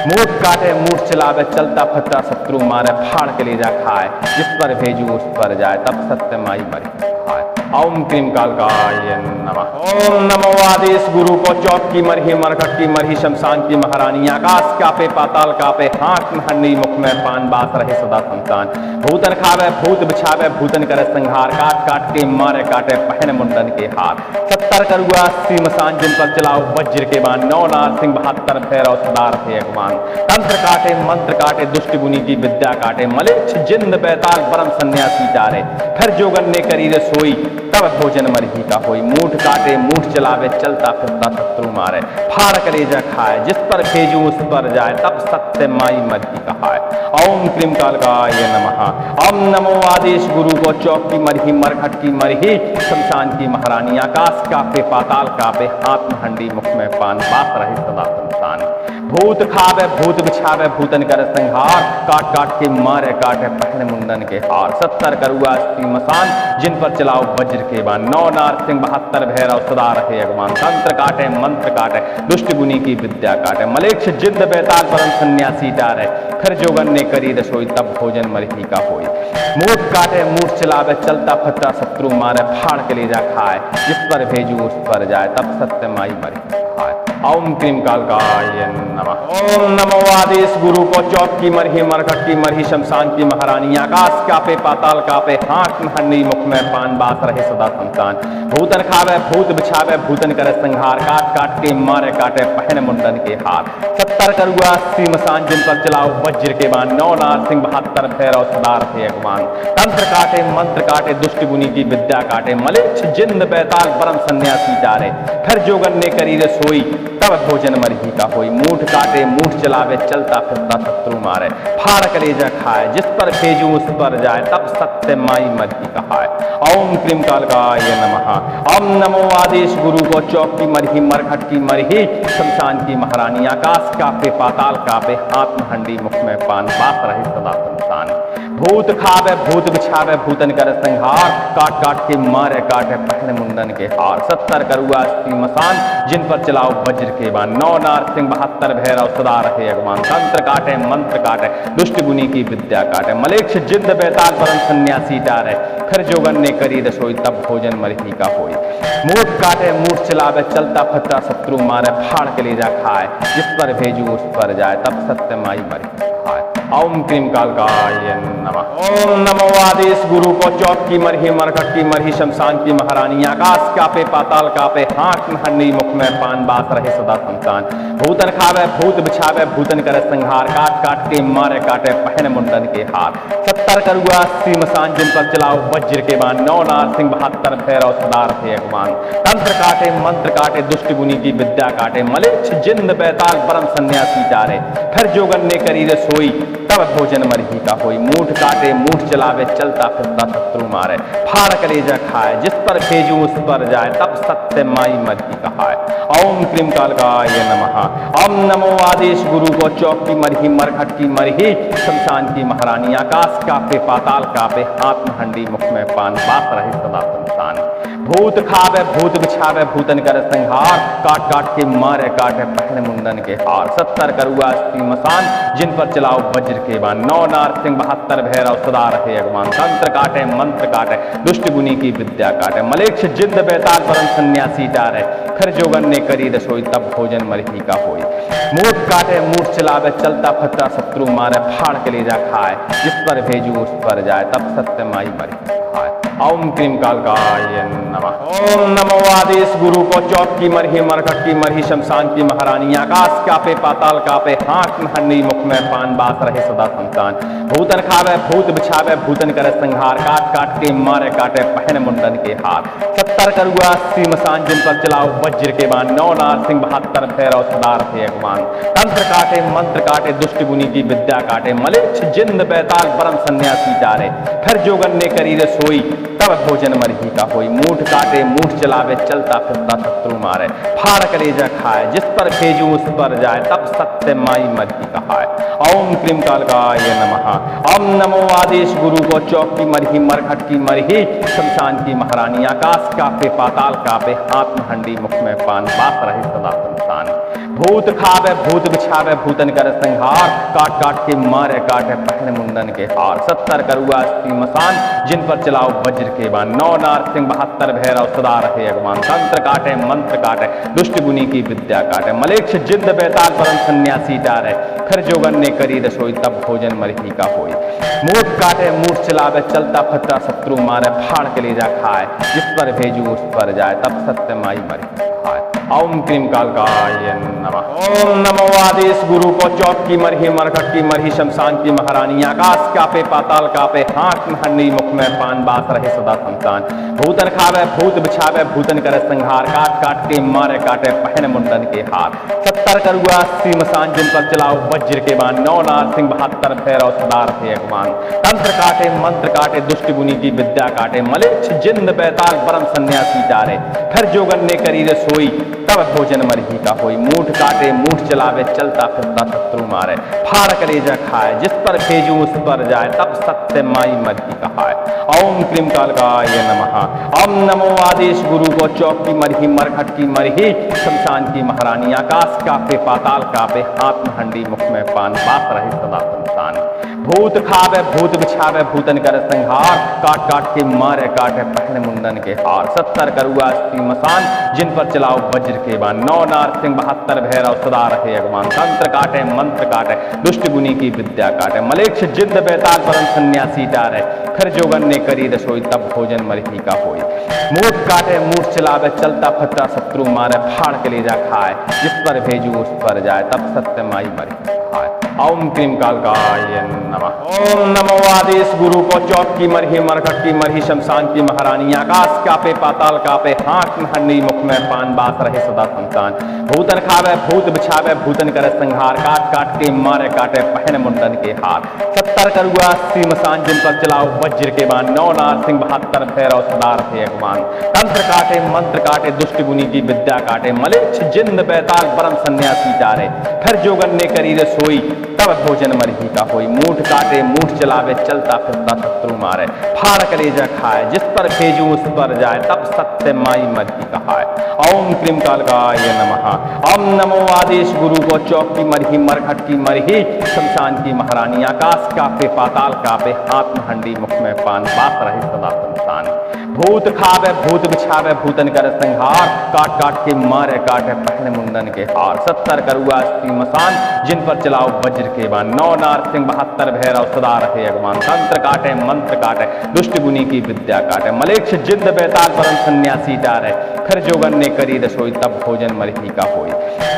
मूठ काटे मूठ चलावे चलता फिरता शत्रु मारे फाड़ के लेजा खाए जिस पर भेजू उस पर जाए तब सत्य माई मरही खाए। ओम क्रीम कालकाय नमः। ओम नमो आदेश गुरु को चौक की मरही मरघट की मरही शमशान की महारानी आकाश कापे पाताल कापे हाथ में हंडी मुख में पान बात रहे सदा संतान भूतन खावे भूत बिछावे भूतन करे संहार काट काट के मारे काटे पहने मुंडन के हार 70 करुआ 80 मसान जिन पर चलाओ वज्र के बाण 9 नार सिंह 72 भैरव सदार थे अगवान तंत्र काटे मंत्र काटे दुष्ट गुनी की विद्या काटे मलेच्छ जिंद बैताल परम सन्यासी डारे फिर जोगन ने करी रसोई तब भोजन मरही का होई मूठ काटे मूठ चलावे चलता फिरता शत्रु मारे फाड़ कलेजा खाए जिस पर भेजू उस पर जाए तब सत्य माई मरही कहाए। ओम क्रीम कालकाय नमः। ओम नमो आदेश गुरु को चौक की मरही मरघट की मरही शमशान की महारानी आकाश कापे पाताल कापे हाथ में हंडी मुख में पान बात रहे सदा संतान भूत खावे भूत बिछावे भूतन कर संहार काट काट के मारे काटे पहने मुंडन के हार 70 करुआ 80 मसान जिन पर चलाओ वज्र के बाण 9 नार सिंह 72 भैरव सदा रहे अगवान तंत्र काटे मंत्र काटे दुष्ट गुनी की विद्या काटे मलेच्छ जिंद बैताल परम सन्यासी डारे फिर जोगन ने करी रसोई तब भोजन मरही का होई मूठ काटे मूठ चलावे चलता फिरता शत्रु मारे फाड़ के लेजा खाए जिस पर भेजू उस पर जाए तब सत्य माई मरही खाए। ओम क्रीम कालकाय नमः। ओम नमो आदेश गुरु को चौक की मरही मरघट की मरही शमशान की महारानी आकाश कापे पाताल कापे हाथ में हंडी मुख में पान बात रहे सदा संतान भूतन खावे भूत बिछावे भूतन करे संहार काट काट के मारे काटे पहने मुंडन के हार 70 करुआ 80 मसान जिन पर चलाओ वज्र के बाण 9 नार सिंह 72 भैरव सदार थे अगवान तंत्र काटे मंत्र काटे दुष्ट गुनी की विद्या काटे मलेच्छ जिंद बैताल परम सन्यासी डारे फिर जोगन ने करी रसोई तब भोजन मरही का होई मूठ काटे मूठ चलावे चलता फिरता शत्रु मारे फाड़ कलेजा खाए जिस पर भेजू उस पर जाए तब सत्य माई मरही कहाए। ओम क्रीम कालकाय नमः। ओम नमो आदेश गुरु को चौक की मरही मरघट की मरही शमशान की महारानी आकाश कापे पाताल कापे हाथ में हंडी मुख में पान बात रहे सदा संतान भूत खावे भूत बिछावे भूतन कर संहार, काट काट के मारे काटे पहने मुंडन के हार। 70 करुआ अस्थि मसान, जिन पर चलाओ वज्र के बाण। 9 नारसिंह 72 भैरव सदा रहे अगवान। तंत्र काटे मंत्र काटे दुष्ट गुनी की विद्या काटे। मलेक्ष जिंद बेताल परम सन्यासी डारे, खर जोगन ने करी रसोई तब भोजन मरही का होई। मूठ काटे मूठ चलावे चलता फटा शत्रु मारे, फाड़ के ले जा खाए जिस पर भेजू उस पर जाए तब सत्य माई मरी खाए। ओम क्रीम कालकाय नमः। ओम नमो आदेश गुरु को चौक की मरही मरकट की मरही शमशान की महारानी। आकाश कापे पाताल कापे, हाथ हंडी मुख में पान, बास रहे सदा संतान। भूतन खावे भूत बिछावे भूतन करे संहार, काट काट के मारे काटे पहन मुंडन के हार। 70 करुआ अस्थि मसान, जिन पर चलाओ वज्र के बाण। 9 नारसिंह 72 भैरव सदा रहे अगवान। तंत्र काटे मंत्र काटे दुष्ट गुनी की विद्या काटे। मलेच्छ जिंद बैताल परम सन्यासी डारे, खर जोगन ने करी रसोई तब भोजन मरही का होई। मूठ काटे मूठ चलावे चलता फिरता शत्रु मारे, फाड़ कलेजा खाए जिस पर भेजू उस पर जाए तब सत्य माई मरही कहाए। ओम क्रीम कालकाय नमः। ओम नमो आदेश गुरु को चौक की मरही मरघट की मरही शमशान की महारानी। आकाश कापे पाताल कापे, हाथ में हंडी मुख में पान, बास रहे सदा संतान। भूत खावे भूत बिछावे भूतन कर संहार, काट काट के मारे काटे पहने मुंडन के हार। 70 करुआ अस्थि मसान, जिन पर चलाओ वज्र के बाण। 9 नारसिंह 72 भैरव सदा रहे अगवान। तंत्र काटे मंत्र काटे दुष्ट गुनी की विद्या काटे। मलेच्छ जिंद बेताल परम सन्यासी डारे, खर जोगन ने करी रसोई तब भोजन मरही का होई। मूठ काटे मूठ चलावे चलता फटा शत्रु मारे, फाड़ के ले जा खाए जिस पर भेजू उस पर जाए तब सत्य माई मरही खाए। ओम क्रीम कालकाय नमः। ओम नमो आदेश गुरु को चौक की मरही मरघट की मरही शमशान की महारानी। आकाश कापे पाताल कापे, हाथ में हंडी मुख में पान, बास रहे सदा संतान। भूतन खावे भूत बिछावे भूतन करे संहार, काट काट के मारे काटे पहन मुंडन के हार। 70 करुआ अस्थि मसान, जिन पर चलाओ वज्र के बाण। 9 नारसिंह 72 भैरव सदा रहे अगवान। तंत्र काटे मंत्र काटे दुष्ट गुनी की विद्या काटे। मलेच्छ जिंद बैताल परम सन्यासी डारे, खर जोगन ने करी रसोई तब भोजन मरही का होई। मूठ काटे मूठ चलावे चलता फिरता शत्रु मारे, फाड़ कलेजा खाए जिस पर भेजू उस पर जाए तब सत्य माई मरही कहाए। ओम क्रीम कालकाय नमः। ओम नमो आदेश गुरु को चौक की मरही मरघट की मरही शमशान की महारानी। आकाश कापे पाताल कापे, हाथ में हंडी मुख में पान, बास रहे सदा संतान। भूत खावे भूत बिछावे भूतन कर संहार, काट काट के मारे काटे पहने मुंडन के हार। 70 करुआ अस्थि मसान, जिन पर चलाओ वज्र के बाण। 9 नारसिंह 72 भैरव सदा रहे अगवान। तंत्र काटे मंत्र काटे दुष्ट गुनी की विद्या काटे। मलेच्छ जिंद बेताल परम सन्यासी डारे, खर जोगन ने करी रसोई तब भोजन मरही का होई। मूठ काटे मूठ चलावे चलता फटा शत्रु मारे, फाड़ के ले जा खाए जिस पर भेजू उस पर जाए तब सत्य माई मरही खाए। ओम क्रीम कालकाय नमः। ओम नमो आदेश गुरु को चौक की मरही मरघट की मरही शमशान की महारानी। आकाश कापे पाताल कापे, हाथ में हंडी मुख में पान, बास रहे सदा संतान। भूतन खावे भूत बिछावे भूतन करे संहार, काट काट के मारे काटे पहने मुंडन के हार। 70 करुआ अस्थि मसान, जिन पर चलाओ वज्र के बाण। 9 नारसिंह 72 भैरव सदा रहे अगवान। तंत्र काटे मंत्र काटे दुष्ट गुनी की विद्या काटे। मलेच्छ जिंद बैताल परम सन्यासी डारे, खर जोगन ने करी रसोई तब भोजन मरही का होई। मूठ काटे मूठ चलावे चलता फिरता शत्रु मारे, फाड़ कलेजा खाए जिस पर भेजू उस पर जाए तब सत्य माई मरही कहाए। ओम क्रीम कालकाय नमः। ओम नमो आदेश गुरु को चौक की मरही मरघट की मरही शमशान की महारानी। आकाश कापे पाताल कापे, हाथ में हंडी मुख में पान, बास रहे सदा संतान। भूत खावे भूत बिछावे भूतन कर संहार, काट काट के मारे काटे पहने मुंडन के हार। 70 करुआ अस्थि मसान, जिन पर चलाओ वज्र के बाण। 9 नारसिंह 72 भैरव सदा रहे अगवान। तंत्र काटे मंत्र काटे दुष्ट गुनी की विद्या काटे। मलेच्छ जिंद बेताल परम सन्यासी डारे, खर जोगन ने करी रसोई तब भोजन मरही का होई। मूठ काटे मूठ चलावे चलता फटा शत्रु मारे, फाड़ के ले जा खाए जिस पर भेजू उस पर जाए तब सत्य माई मरही खाए। ओम क्रीम कालकाय नमः। ओम नमो आदेश गुरु को चौक की मरही मरघट की मरही शमशान की महारानी। आकाश कापे पाताल कापे, हाथ में हंडी मुख में पान, बास रहे सदा संतान। भूतन खावे भूत बिछावे भूतन करे संहार, काट काट के मारे काटे पहने मुंडन के हार। 70 करुआ अस्थि मसान, जिन पर चलाओ वज्र के बाण। 9 नारसिंह 72 भैरव सदा रहे अगवान। तंत्र काटे मंत्र काटे दुष्ट गुनी की विद्या काटे। मलेच्छ जिंद बैताल परम सन्यासी डारे, खर जोगन ने करी रसोई तब भोजन मरही का होई। मूठ काटे मूठ चलावे चलता फिरता शत्रु मारे। फाड़ कलेजा खाए जिस पर भेजू उस पर जाए तब सत्य माई मरही कहाए। ओम क्रीम कालकाय नमः। ओम नमो आदेश गुरु को चौक की मरही मरघट की मरही शमशान की महारानी। आकाश कापे पाताल कापे हाथ में हंडी मुख में पान बात रहे सदा संसान। भूत खावे भूत बिछावे भूतन कर संहार। काट काट के मारे काटे पहने मुंडन के हार। 70 करुआ अस्सी मसान जिन पर चलाओ वज्र के बाण। 9 नार सिंह 72 भैरव सदा रहे अगमान। तंत्र काटे मंत्र काटे दुष्ट गुनी की विद्या काटे। मलेच्छ जिंद बेताल परम सन्यासी डारे। फिर जोगन ने करी रसोई तब भोजन मरही का होई।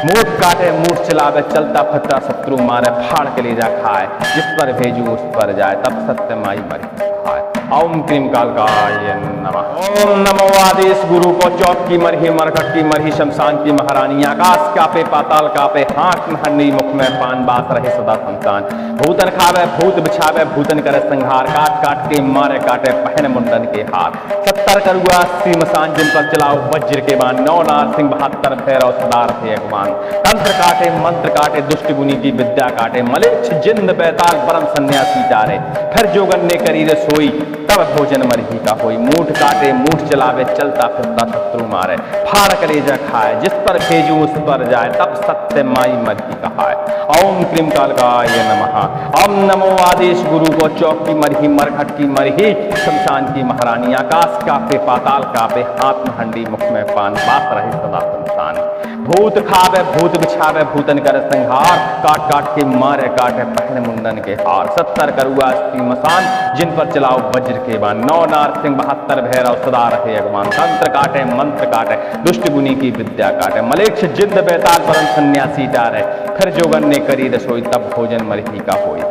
मूठ काटे मूठ चलावे चलता फिरता शत्रु मारे। फाड़ के ले जा खाए जिस पर भेजू उस पर जाए तब सत्य माई मरही खाए। ओम क्रीम कालकाय नमः। ओम नमो आदेश गुरु को चौक की मरही मरघट की मरही शमशान की महारानी। आकाश कापे पाताल कापे हाथ में हंडी मुख में पान बात रहे सदा संतान। भूतन खावे भूत बिछावे भूतन करे संहार। काट काट के मारे काटे पहने मुंडन के हार। 70 करुआ अस्सी मसान जिन पर चलाओ वज्र के बाण। 9 नार सिंह 72 भैरव सदा रहे अगमान। तंत्र काटे मंत्र काटे दुष्ट गुनी की विद्या काटे। मलेच्छ जिंद बेताल परम सन्यासी डारे। फिर जोगन ने करी रसोई तब भोजन मरही का होई। मूठ काटे मूठ चलावे चलता फिरता शत्रु मारे। फाड़ कलेजा खाए जिस पर भेजू उस पर जाए तब सत्य माई मरही कहाए। ओम क्रीम कालकाय नमः। ओम नमो आदेश गुरु को चौक की मरही मरघट की मरही शमशान की महारानी। आकाश कापे पाताल कापे हाथ में हंडी मुख में पान बात रहे सदा संतान। भूत खावे भूत बिछावे भूतन कर संहार। काट काट के मारे काटे पहने मुंडन के हार। 70 करुआ अस्सी मसान जिन पर चलाओ वज्र के बाण। 9 नार सिंह 72 भैरव सदा रहे अगमान। तंत्र काटे मंत्र काटे दुष्ट गुनी की विद्या काटे। मलेच्छ जिंद बेताल परम सन्यासी डारे। फिर जोगन ने करी रसोई तब भोजन मरही का होई।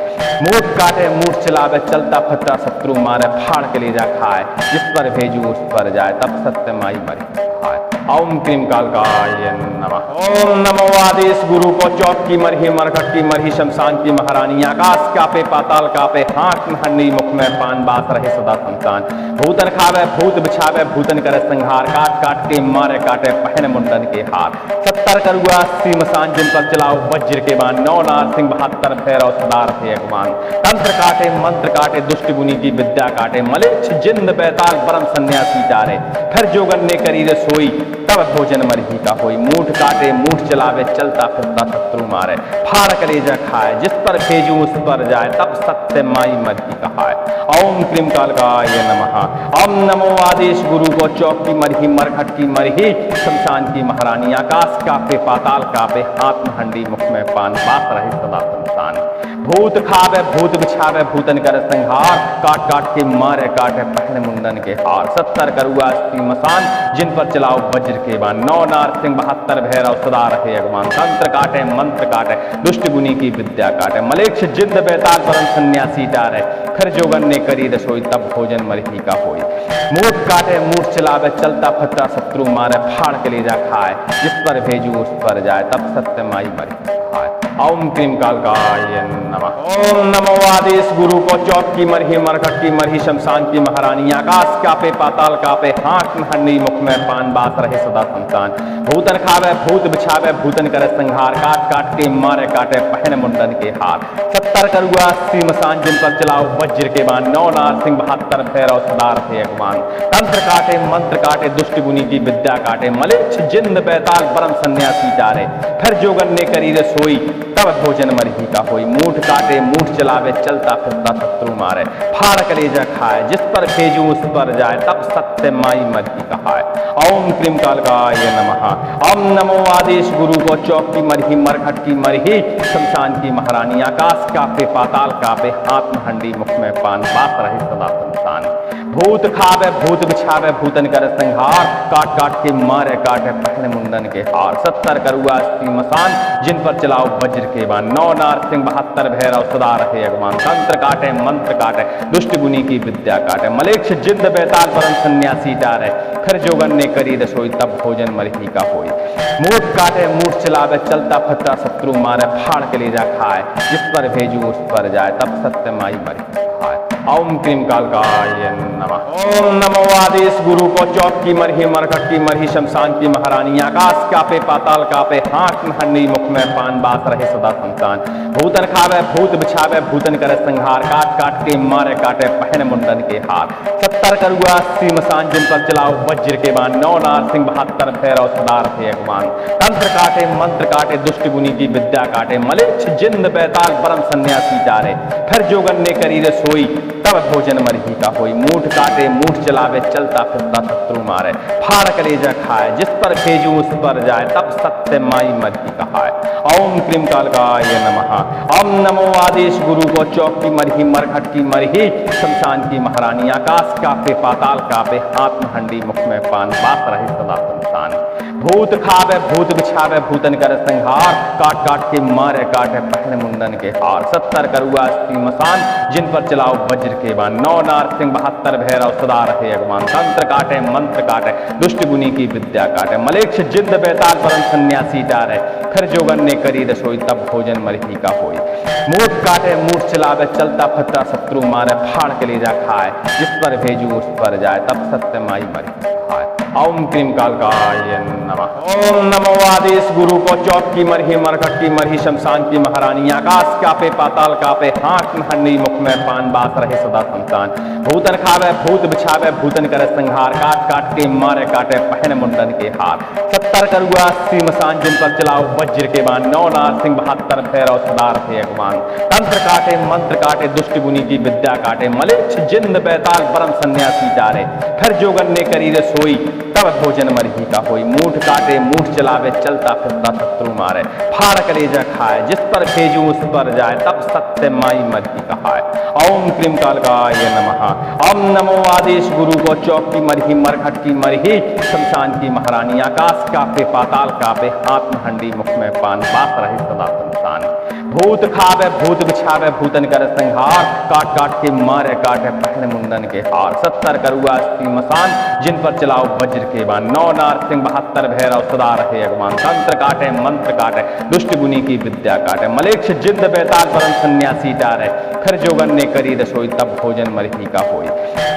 मूठ काटे मूठ चलावे चलता फिरता शत्रु मारे। फाड़ के ले जा खाए जिस पर भेजू उस पर जाए तब सत्य माई मरही खाए। ओम क्रीम कालकाय नमः। ओम नमो आदेश गुरु को चौक की मरही मरघट की मरही शमशान की महारानी। आकाश कापे पाताल कापे हाथ में हंडी मुख में पान बात रहे सदा संतान। भूतन खावे भूत बिछावे भूतन करे संहार। काट काट के मारे काटे पहने मुंडन के हार। 70 करुआ अस्सी मसान जिन पर चलाओ वज्र के बाण। 9 नार सिंह 72 भैरव सदा रहे अगमान। तंत्र काटे मंत्र काटे दुष्ट गुनी की विद्या काटे। मलेच्छ जिंद बेताल परम सन्यासी डारे। फिर जोगन ने करी रसोई तब भोजन मरही का होई। मूठ काटे मूठ चलावे चलता फिरता शत्रु मारे। फाड़ कलेजा खाए जिस पर भेजू उस पर जाए तब सत्य माई मरही कहाए। ओम क्रीम कालकाय नमः। ओम नमो आदेश गुरु को चौक की मरही मरघट की मरही शमशान की महारानी। आकाश कापे पाताल कापे हाथ में हंडी मुख में पान बात रहे सदा संतान। भूत खावे भूत बिछावे भूतन कर संहार। काट काट के मारे काटे पहने मुंडन के हार। 70 करुआ अस्सी मसान जिन पर चलाओ वज्र के बाण। 9 नार सिंह 72 भैरव सदा रहे अगमान। तंत्र काटे मंत्र काटे दुष्ट गुनी की विद्या काटे। मलेच्छ जिंद बेताल परम सन्यासी डारे। फिर जोगन ने करी रसोई तब भोजन मरही का होई। मूठ काटे मूठ चलावे चलता फिरता शत्रु मारे। फाड़ के ले जा खाए जिस पर भेजू उस पर जाए तब सत्य माई मरही खाए। ओम क्रीम कालकाय नमः। ओम नमो आदेश गुरु को चौक की मरही मरघट की मरही शमशान की महारानी। आकाश कापे पाताल कापे हाथ में हंडी मुख में पान बात रहे सदा संतान। भूतन खावे भूत बिछावे भूतन करे संहार। काट काट के मारे काटे पहने मुंडन के हार। 70 करुआ अस्सी मसान जिन पर चलाओ वज्र के बाण। 9 नार सिंह 72 भैरव सदा रहे अगमान। तंत्र काटे मंत्र काटे दुष्ट गुनी की विद्या काटे। मलेच्छ जिंद बेताल परम सन्यासी डारे। फिर जोगन ने करी रसोई तब भोजन मरही का होई। मूठ काटे मूठ चलावे चलता फिरता शत्रु मारे। फाड़ कलेजा खाए जिस पर भेजू उस पर जाए तब सत्य माई मरही कहाए। ओम क्रीम कालकाय नमः। ओम नमो आदेश गुरु को चौक की मरही मरघट की मरही शमशान की महारानी। आकाश कापे पाताल कापे हाथ में हंडी मुख में पान बात रहे सदा संतान। भूत खावे भूत बिछावे भूतन कर संहार। काट काट के मारे काटे पहने मुंडन के हार। 70 करुआ अस्सी मसान जिन पर चलाओ वज्र के बाण। 9 नार सिंह 72 भैरव सदा रहे अगमान। तंत्र काटे मंत्र काटे दुष्ट गुनी की विद्या काटे। मलेच्छ जिंद बेताल परम सन्यासी डारे। फिर जोगन ने करी रसोई तब भोजन मरही का होई। मूठ काटे मूठ चलावे चलता फिरता शत्रु मारे। फाड़ के ले जा खाए जिस पर भेजू उस पर जाए तब सत्य माई मरही खाए। ओम क्रीम कालकाय नमः। ओम नमो आदेश गुरु को चौक की मरही मरघट की मरही शमशान की महारानी आकाश कापे पाताल कापे हाथ में हंडी मुख में पान बात रहे सदा संतान। भूतन खावे भूत बिछावे भूतन करे संहार काट काट के मारे काटे पहन मुंडन के हाथ। 70 करुआ 80 मसान जिन पर चलाओ वज्र के बाण 9 नार सिंह 72 भैरव सदार थे अगवान। तंत्र काटे मंत्र काटे दुष्ट गुनी की विद्या काटे मलेच्छ जिंद बैताल परम सन्यासी डारे। फिर जोगन ने करी रसोई तब भोजन मरही का होई। मूठ काटे मूठ चलावे चलता फिरता शत्रु मारे। फाड़ कलेजा खाए जिस पर भेजू उस पर जाए तब सत्य माई मरही कहाए। ओम क्रीम कालकाय नमः। ओम नमो आदेश गुरु को चौक की मरही मरघट की मरही शमशान की महारानी आकाश कापे पाताल कापे हाथ में हंडी मुख में पान बात रहे सदा संतान। भूत खावे भूत बिछावे भूतन कर संहार काट काट के मारे काटे पहने मुंडन के हार। 70 करुआ 80 मसान जिन पर चलाओ वज्र के बाण 9 नार सिंह 72 भैरव सदा रहे अगवान। तंत्र काटे मंत्र काटे दुष्ट गुनी की विद्या काटे मलेच्छ जिंद बैताल परम सन्यासी डारे। फिर जोगन ने करी रसोई तब भोजन मरही का होई। मूठ काटे मूठ चलावे चलता फिरता शत्रु मारे। फाड़ के लेजा खाए जिस पर भेजू उस पर जाए तब सत्य माई मरही खाए। ओम क्रीम कालकाय नमः। ओम नमो आदेश गुरु को चौक की मरही मरघट की मरही शमशान की महारानी आकाश कापे पाताल कापे हाथ में हंडी मुख में पान बात रहे सदा संतान। भूतन खावे भूत बिछावे भूतन करे संहार काट काट के मारे काटे पहन मुंडन के हार। 70 करुआ 80 मसान जिन पर चलाओ वज्र के बाण 9 नार सिंह 72 भैरव सदार थे अगवान। तंत्र काटे मंत्र काटे दुष्ट गुनी की विद्या काटे मलेच्छ जिंद बैताल परम सन्यासी डारे। फिर जोगन ने करी रसोई तब भोजन मरही का होई। मूठ काटे मूठ चलावे चलता फिरता शत्रु मारे। फाड़ कलेजा खाए जिस पर भेजू उस पर जाए तब सत्य माई मरही कहाए। ओम क्रीम कालकाय नमः। ओम नमो आदेश गुरु को चौक की मरही मरघट की मरही शमशान की महारानी आकाश कापे पाताल कापे हाथ में हंडी मुख में पान बात रहे सदा संतान। भूत खावे भूत बिछावे भूतन कर संहार काट काट के मारे काटे पहने मुंडन के हार। 70 करुआ 80 मसान जिन पर चलाओ वज्र के बाण 9 नार सिंह 72 भैरव सदा रहे अगवान। तंत्र काटे मंत्र काटे दुष्ट गुनी की विद्या काटे मलेच्छ जिंद बैताल परम सन्यासी डारे। फिर जोगन ने करी रसोई तब भोजन मरही का होई।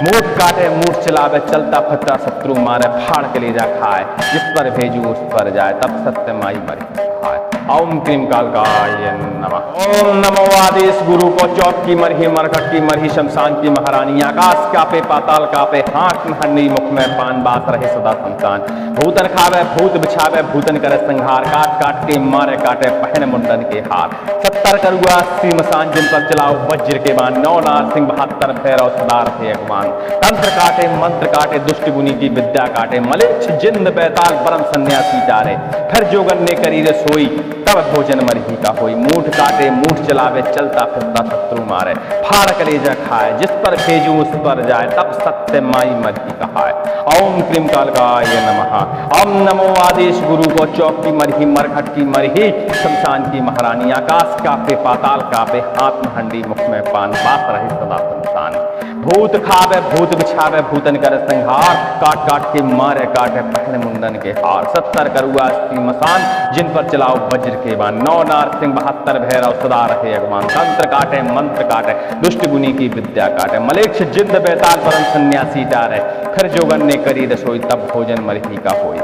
मूठ काटे मूठ चलावे चलता फिरता शत्रु मारे। फाड़ के लेजा खाए जिस पर भेजू उस पर जाए तब सत्य माई मरही खाए। ओम क्रीम कालकाय नमः। ओम नमो आदेश गुरु को चौक की मरही मरघट की मरही शमशान की महारानी आकाश कापे पाताल कापे हाथ में हंडी मुख में पान बात रहे सदा संतान। भूतन खावे भूत बिछावे भूतन करे संहार काट काट के मारे काटे पहने मुंडन के हाथ। 70 करुआ 80 मसान जिन पर चलाओ वज्र के बाण 9 नार सिंह 72 भैरव सदार थे अगवान। तंत्र काटे मंत्र काटे दुष्ट गुनी की विद्या काटे मलेच्छ जिंद बैताल परम सन्यासी डारे। फिर जोगन ने करी रसोई तब भोजन मरही का होई। मूठ काटे मूठ चलावे चलता फिरता शत्रु मारे। फाड़ कलेजा खाए जिस पर भेजू उस पर जाए तब सत्य माई मरही कहाए। ओम क्रीम कालकाय नमः। ओम नमो आदेश गुरु को चौक की मरही मरघट की मरही शमशान की महारानी आकाश कापे पाताल कापे हाथ में हंडी मुख में पान बात रहे सदा संतान। भूत खावे भूत बिछावे भूतन कर संहार काट काट के मारे काटे पहने मुंडन के हार। 70 करुआ 80 मसान जिन पर चलाओ वज्र के बाण 9 नार सिंह 72 भैरव सदा रहे अगवान। तंत्र काटे मंत्र काटे दुष्ट गुनी की विद्या काटे मलेच्छ जिंद बैताल परम सन्यासी डारे। फिर जोगन ने करी रसोई तब भोजन मरही का होई।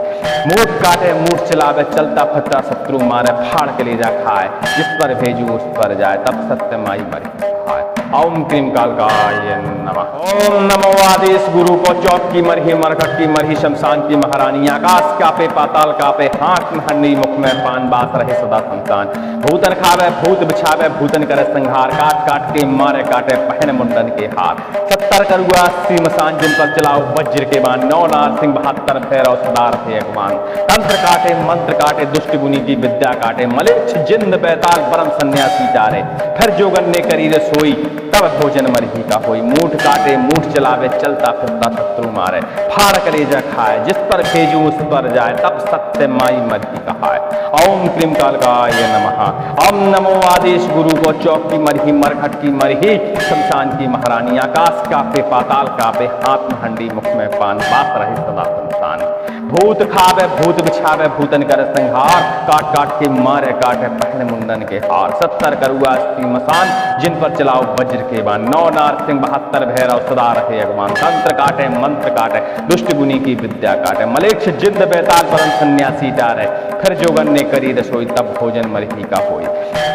मूठ काटे मूठ चलावे चलता फिरता शत्रु मारे। फाड़ के लेजा खाए जिस पर भेजू उस पर जाए तब सत्य माई मरही खाए। ओम क्रीम कालकाय नमः। ओम नमो आदेश गुरु को चौक की मरही मरघट की मरही शमशान की महारानी आकाश कापे पाताल कापे हाथ में हंडी मुख में पान बात रहे सदा संतान। भूतन खावे भूत बिछावे भूतन करे संहार काट काट के मारे काटे पहने मुंडन के हार। 70 करुआ 80 मसान जिन पर चलाओ वज्र के बाण 9 नार सिंह 72 भैरव सदार थे अगवान। तंत्र काटे मंत्र काटे दुष्ट गुनी की विद्या काटे मलेच्छ जिंद बैताल परम सन्यासी डारे। फिर जोगन ने करी रसोई तब भोजन मरही का होई। मूठ काटे मूठ चलावे चलता फिरता शत्रु मारे। फाड़ कलेजा खाए जिस पर भेजू उस पर जाए तब सत्य माई मरही कहाए। ओम क्रीम कालकाय नमः। ओम नमो आदेश गुरु को चौक की मरही मरघट की मरही शमशान की महारानी आकाश कापे पाताल कापे हाथ में हंडी मुख में पान बात रहे सदा संतान। भूत खावे भूत बिछावे भूतन कर संहार, काट काट के मारे काटे पहने मुंडन के हार। 70 करुआ अस्सी मसान, जिन पर चलाओ वज्र के बाण। 9 नारसिंह 72 भैरव सदा रहे अगवान। तंत्र काटे मंत्र काटे दुष्ट गुनी की विद्या काटे, मलेक्ष जिंद बेताल परम सन्यासी डारे। फिर जोगन ने करी रसोई तब भोजन मरही का होई।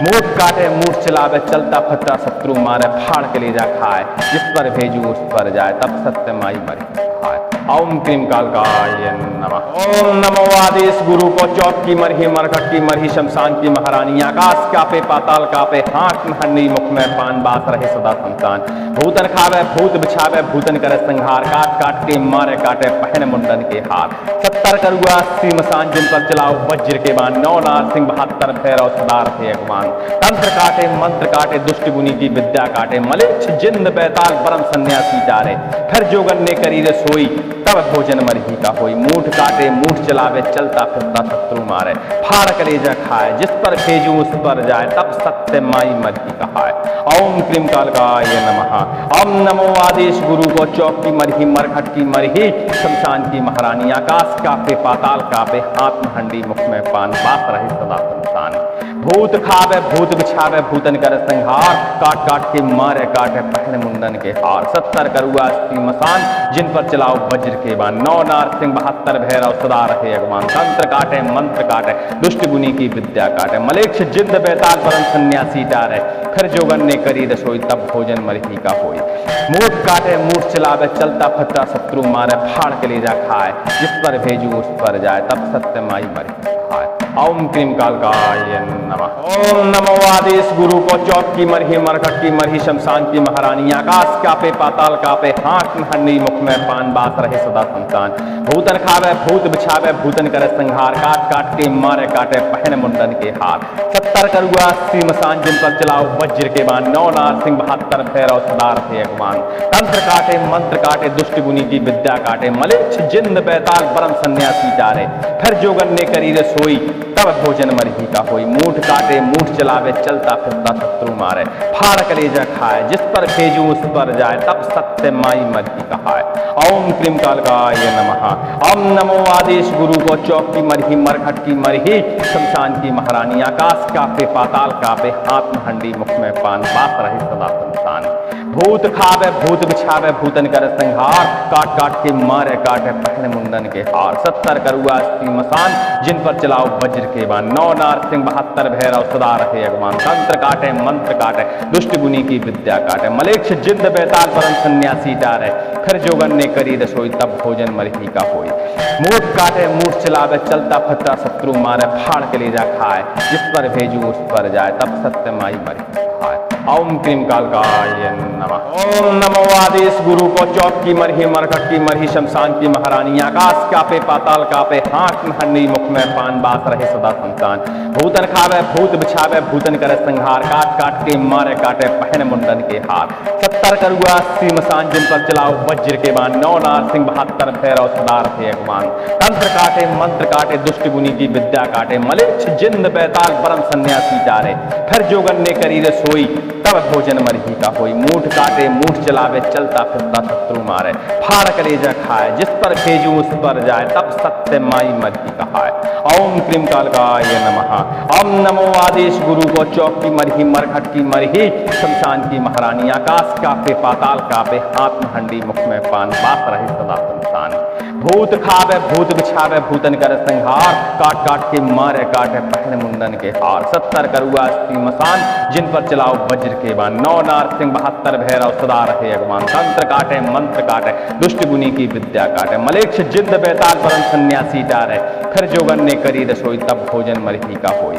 मूठ काटे मूठ चलावे चलता फतरा शत्रु मारे, फाड़ के ले जा खाए जिस पर भेजू उस पर जाए, तब सत्य माई मरी खाए। ओम क्रीम कालकाय नमः। ओम नमो आदेश गुरु को, चौक की मरही मरकट की मरही शमशान की महारानी। आकाश कापे पाताल कापे, हाथ हंडी मुख में पान, बास रहे सदा संतान। भूतन खावे भूत बिछावे भूतन करे संहार, काट काट के मारे काटे पहन मुंडन के हार। 70 करुआ अस्सी मसान, जिन पर चलाओ वज्र के बाण। 9 नारसिंह 72 भैरव सदा रहे अगवान। तंत्र काटे मंत्र काटे दुष्ट गुनी की विद्या काटे, मलेच्छ जिंद बेताल परम सन्यासी डारे। फिर जोगन ने करी रसोई तब भोजन मरही का होई। मूठ काटे मूठ चलावे चलता फिरता शत्रु मारे, फाड़ कलेजा खाए जिस पर भेजू उस पर जाए, तब सत्य माई मरही कहाए। ओम क्रीम कालकाय नमः। ओम नमो आदेश गुरु को, चौक की मरही मरघट की मरही शमशान की महारानी। आकाश कापे पाताल कापे, हाथ में हंडी मुख में पान, बास रहे सदा संतान। भूत खावे भूत बिछावे भूतन कर संहार, काट काट के मारे काटे पहने मुंडन के हार। 70 करुआ अस्सी मसान, जिन पर चलाओ वज्र के बाण। 9 नारसिंह 72 भैरव सदा रहे अगवान। तंत्र काटे मंत्र काटे दुष्ट गुनी की विद्या काटे, मलेक्ष जिंद बेताल परम सन्यासी डारे। फिर जोगन ने करी रसोई तब भोजन मरही का होई। मूठ काटे मूठ चलावे चलता फतरा शत्रु मारे, फाड़ के ले जा खाए जिस पर भेजू उस पर जाए, तब सत्य माई मरही खाए। ओम क्रीम कालकाय नमः। ओम नमो आदेश गुरु को, चौक की मरही मरघट की मरही शमशान की महारानी। आकाश कापे पाताल कापे, हाथ में हंडी मुख में पान, बास रहे सदा संतान। भूतन खावे भूत बिछावे भूतन करे संहार, काट काट के मारे काटे पहने मुंडन के हार। 70 करुआ अस्सी मसान, जिन पर चलाओ वज्र के बाण। 9 नारसिंह 72 भैरव सदा रहे अगवान। तंत्र काटे मंत्र काटे दुष्ट गुनी की विद्या काटे, मलेच्छ जिंद बेताल परम सन्यासी डारे। फिर जोगन ने करी रसोई तब भोजन मरही का होई। मूठ काटे मूठ चलावे चलता फिरता शत्रु मारे, फाड़ कलेजा खाए जिस पर भेजू उस पर जाए, तब सत्य माई मरही कहाए। ओम क्रीम कालकाय नमः। ओम नमो आदेश गुरु को, चौक की मरही मरघट की मरही शमशान की महारानी। आकाश कापे पाताल कापे, हाथ में हंडी मुख में पान, बास रहे सदा संतान। भूत खावे भूत बिछावे भूतन कर संहार, काट काट के मारे काटे पहने मुंडन के हार। 70 करुआ अस्सी मसान, जिन पर चलाओ वज्र के बाण। 9 नारसिंह 72 भैरव सदा रहे अगवान। तंत्र काटे मंत्र काटे दुष्ट गुनी की विद्या काटे, मलेक्ष जिंद बेताल परम सन्यासी डारे। फिर जोगन ने करी रसोई तब भोजन मरही का होई। मूठ काटे मूठ चलावे चलता फतरा शत्रु मारे, फाड़ के ले जा खाए जिस पर भेजू उस पर जाए, तब सत्य माई मरही खाए। ओम क्रीम कालकाय नमः। ओम नमो आदेश गुरु को, चौक की मरही मरघट की मरही शमशान की महारानी। आकाश कापे पाताल कापे, हाथ में हंडी मुख में पान, बास रहे सदा संतान। भूतन खावे भूत बिछावे भूतन करे संहार, काट काट के मारे काटे पहने मुंडन के हार। 70 करुआ अस्सी मसान, जिन पर चलाओ वज्र के बाण। 9 नारसिंह 72 भैरव सदा रहे अगवान। तंत्र काटे मंत्र काटे दुष्ट गुनी की विद्या काटे, मलेच्छ जिंद बेताल परम सन्यासी डारे। फिर जोगन ने करी रसोई तब भोजन मरही का होई। मूठ काटे मूठ चलावे चलता फिरता शत्रु मारे, फाड़ कलेजा खाए जिस पर भेजू उस पर जाए, तब सत्य माई मरही कहाए। ओम क्रीम कालकाय नमः। ओम नमो आदेश गुरु को, चौक की मरही मरघट की मरही शमशान की महारानी। आकाश कापे पाताल कापे, हाथ में हंडी मुख में पान, बास रहे सदा संतान। भूत खावे भूत बिछावे भूतन कर संहार, काट काट के मारे काटे पहने मुंडन के हार। 70 करुआ अस्सी मसान, जिन पर चलाओ वज्र के बाण। 9 नारसिंह 72 भैरव सदा रहे अगवान। तंत्र काटे मंत्र काटे दुष्ट गुनी की विद्या काटे, मलेच्छ जिंद बेताल परम सन्यासी डारे। फिर जोगन ने करी रसोई तब भोजन मरही का होई।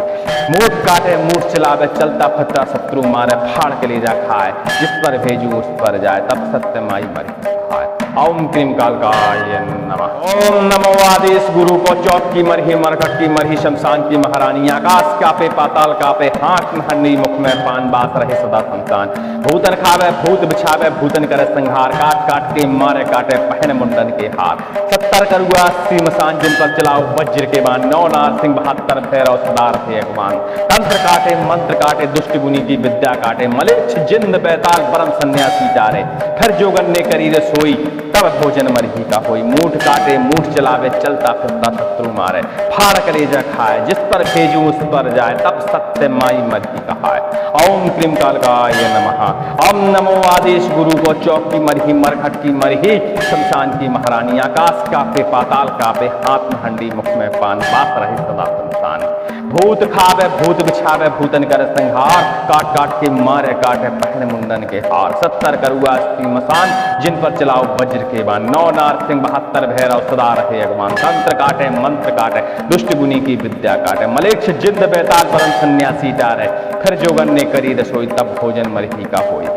मूठ काटे मूठ चलावे चलता फतरा शत्रु मारे, फाड़ के ले जा खाए जिस पर भेजू उस पर जाए, तब सत्य माई मरही खाए। ओम क्रीम कालकाय नमः। ओम नमो आदेश गुरु को, चौक की मरही मरघट की मरही शमशान की महारानी। आकाश कापे पाताल कापे, हाथ में हंडी मुख में पान, बास रहे सदा संतान। भूतन खावे भूत बिछावे भूतन करे संहार, काट काट के मारे काटे पहने मुंडन के हार। 70 करुआ अस्सी मसान, जिन पर चलाओ वज्र के बाण। 9 नारसिंह 72 भैरव सदा रहे अगवान। तंत्र काटे मंत्र काटे दुष्ट गुनी की विद्या काटे, मलेच्छ जिंद बेताल परम सन्यासी डारे। फिर जोगन ने करी रसोई तब भोजन मरही का होई। मूठ काटे मूठ चलावे चलता फिरता शत्रु मारे। फाड़ कलेजा खाए जिस पर भेजू उस पर जाए तब सत्य माई मरही कहाए। ओम क्लीम कालकाय नमः। ओम नमो आदेश गुरु को चौक की मरही मरघट की मरही शमशान की महारानी। आकाश कापे पाताल कापे हाथ में हंडी मुख में पान बात रहे सदा संतान। भूत खावे भूत बिछावे भूतन कर संहार। काट काट के मारे काटे पहने मुंडन के हार। 70 करुआ अस्सी मसान जिन पर चलाओ वज्र के बाण। 9 नार सिंह 72 भैरव सदा रहे अगमान। तंत्र काटे मंत्र काटे दुष्ट गुनी की विद्या काटे। मलेक्ष जिद्द बेताल परम सन्यासी डारे। फिर जोगन ने करी रसोई तब भोजन मरही का होई।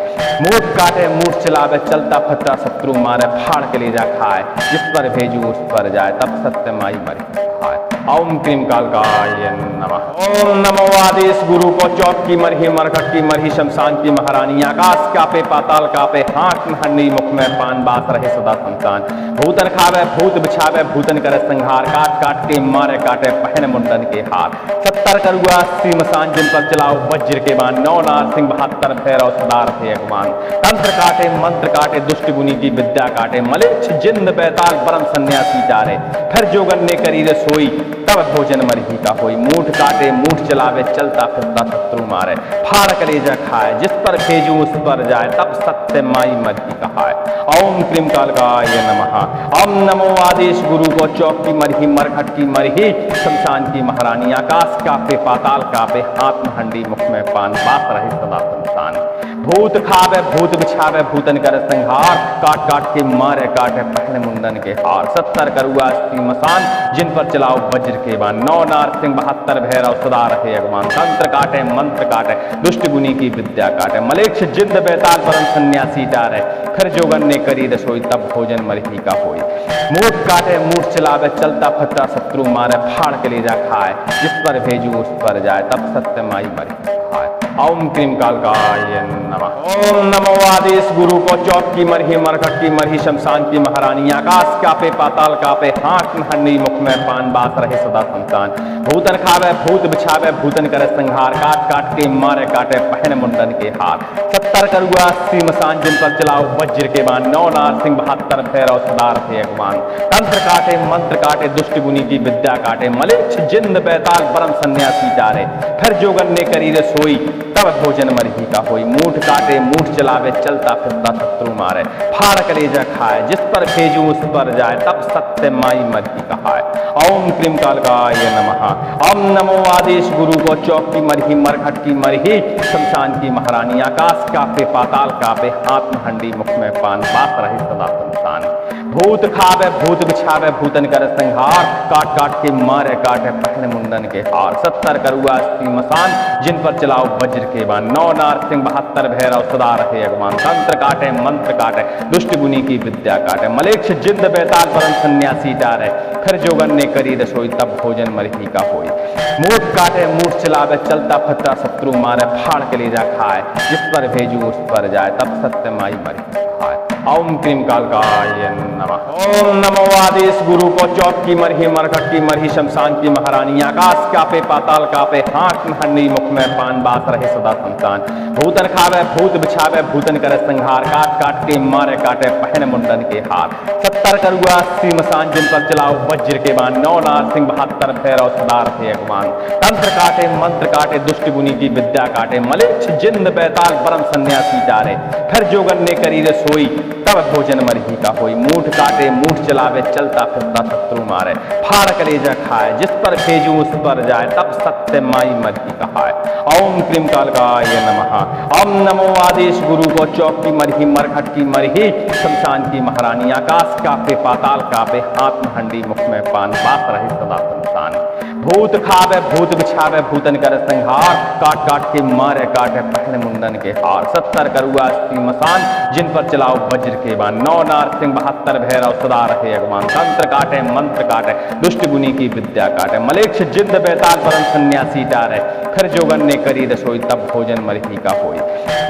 मूठ काटे मूठ चलावे चलता फत्ता शत्रु मारे। फाड़ के ले जा खाए जिस पर भेजू उस पर जाए तब सत्य माई मरही खाए। ओम क्रीम कालकाय नमः। ओम नमो आदेश गुरु को चौक की मरही मरघट की मरही शमशान की महारानी। आकाश कापे पाताल कापे हाथ में हंडी मुख में पान बात रहे सदा संतान। भूतन खावे भूत बिछावे भूतन करे संहार। काट काट के मारे काटे पहने मुंडन के हार। 70 करुआ अस्सी मसान जिन पर चलाओ वज्र के बाण। 9 नार सिंह 72 भैरव सदा रहे अगमान। तंत्र काटे मंत्र काटे दुष्ट गुनी की विद्या काटे। मलेच्छ जिंद बेताल परम सन्यासी डारे। फिर जोगन ने करी रसोई तब भोजन मरही का होई। मूठ काटे मूठ चलावे चलता फिरता शत्रु मारे। फाड़ कलेजा खाए जिस पर भेजू उस पर जाए तब सत्य माई मरही कहाए। ओम क्रीम कालकाय नमः। ओम नमो आदेश गुरु को चौक की मरही मरघट की मरही शमशान की महारानी। आकाश कापे पाताल कापे हाथ में हंडी मुख में पान बात रहे सदा संतान। भूत खावे भूत बिछावे भूतन कर संहार। काट काट के मारे काटे पहने मुंडन के हार। 70 करुआ अस्सी मसान जिन पर चलाओ वज्र के बाण। 9 नार सिंह 72 भैरव सदा रहे अगमान। तंत्र काटे मंत्र काटे दुष्ट गुनी की विद्या काटे। मलेच्छ जिद्द बेताल परम सन्यासी डारे। फिर जोगन ने करी रसोई तब भोजन मरही का होई। मूठ काटे मूठ चलावे चलता फत्ता शत्रु मारे। फाड़ के ले जा खाए जिस पर भेजू उस पर जाए तब सत्य माई मरही खाए। ओम क्रीम कालकाय नमः। ओम नमो आदेश गुरु को चौक की मरही मरघट की मरही शमशान की महारानी। आकाश कापे पाताल कापे हाथ में हंडी मुख में पान बात रहे सदा संतान। भूतन खावे भूत बिछावे भूतन करे संहार। काट काट के मारे काटे पहने मुंडन के हार। 70 करुआ अस्सी मसान जिन पर चलाओ वज्र के बाण। 9 नार सिंह 72 भैरव सदा रहे अगमान। तंत्र काटे मंत्र काटे दुष्ट गुनी की विद्या काटे। मलेच्छ जिंद बेताल परम सन्यासी डारे। फिर जोगन ने करी रसोई तब भोजन मरही का होई। मूठ काटे मूठ चलावे चलता फिरता शत्रु मारे। फाड़ कलेजा खाए जिस पर भेजू उस पर जाए तब सत्य माई मरही कहाए। ओम क्रीम कालकाय नमः। ओम नमो आदेश गुरु को चौक की मरही मरघट की मरही शमशान की महारानी। आकाश कापे पाताल कापे हाथ में हंडी मुख में पान बात रहे सदा संतान। भूत खावे भूत बिछावे भूतन कर संहार। काट काट के मारे काटे पहने मुंडन के हार। 70 करुआ अस्सी मसान जिन पर चलाओ वज्र के बाण। 9 नार सिंह 72 भैरव सदा रहे अगमान। तंत्र काटे मंत्र काटे दुष्ट गुनी की विद्या काटे। मलेच्छ जिद्द बेताल परम सन्यासी डारे। फिर जोगन ने करी रसोई तब भोजन मरही का होई। मूठ काटे मूठ चलावे चलता फत्ता शत्रु मारे। फाड़ के ले जा खाए जिस पर भेजू उस पर जाए तब सत्य माई मरही खाए। ओम क्रीम कालकाय नमः। ओम नमो आदेश गुरु को चौक की मरही मरघट की मरही शमशान की महारानी। आकाश कापे पाताल कापे हाथ में हंडी मुख में पान बात रहे सदा संतान। भूतन खावे भूत बिछावे भूतन करे संहार। काट काट के मारे काटे पहने मुंडन के हार। 70 करुआ अस्सी मसान जिन पर चलाओ वज्र के बाण। 9 नार सिंह 72 भैरव सदा रहे अगमान। तंत्र काटे मंत्र काटे दुष्ट गुनी की विद्या काटे। मलेच्छ जिंद बेताल परम सन्यासी डारे। फिर जोगन ने करी रसोई तब भोजन मरही का होई। मूठ काटे मूठ चलावे चलता फिरता शत्रु मारे। फाड़ कलेजा खाए जिस पर भेजू उस पर जाए तब सत्य माई मरही कहाए। ओम क्रीम कालकाय नमः। ओम नमो आदेश गुरु को चौक की मरही मरघट की मरही शमशान की महारानी। आकाश कापे पाताल कापे हाथ में हंडी मुख में पान बात रहे सदा संतान। भूत खावे भूत बिछावे भूतन कर संहार। काट काट के मारे काटे पहने मुंडन के हार। 70 करुआ अस्सी मसान जिन पर चलाओ वज्र के बाण। 9 नार सिंह 72 भैरव सदा रहे अगमान। तंत्र काटे मंत्र काटे दुष्ट गुनी की विद्या काटे। मलेच्छ जिद्द बेताल परम सन्यासी डारे। फिर जोगन ने करी रसोई तब भोजन मरही का होई।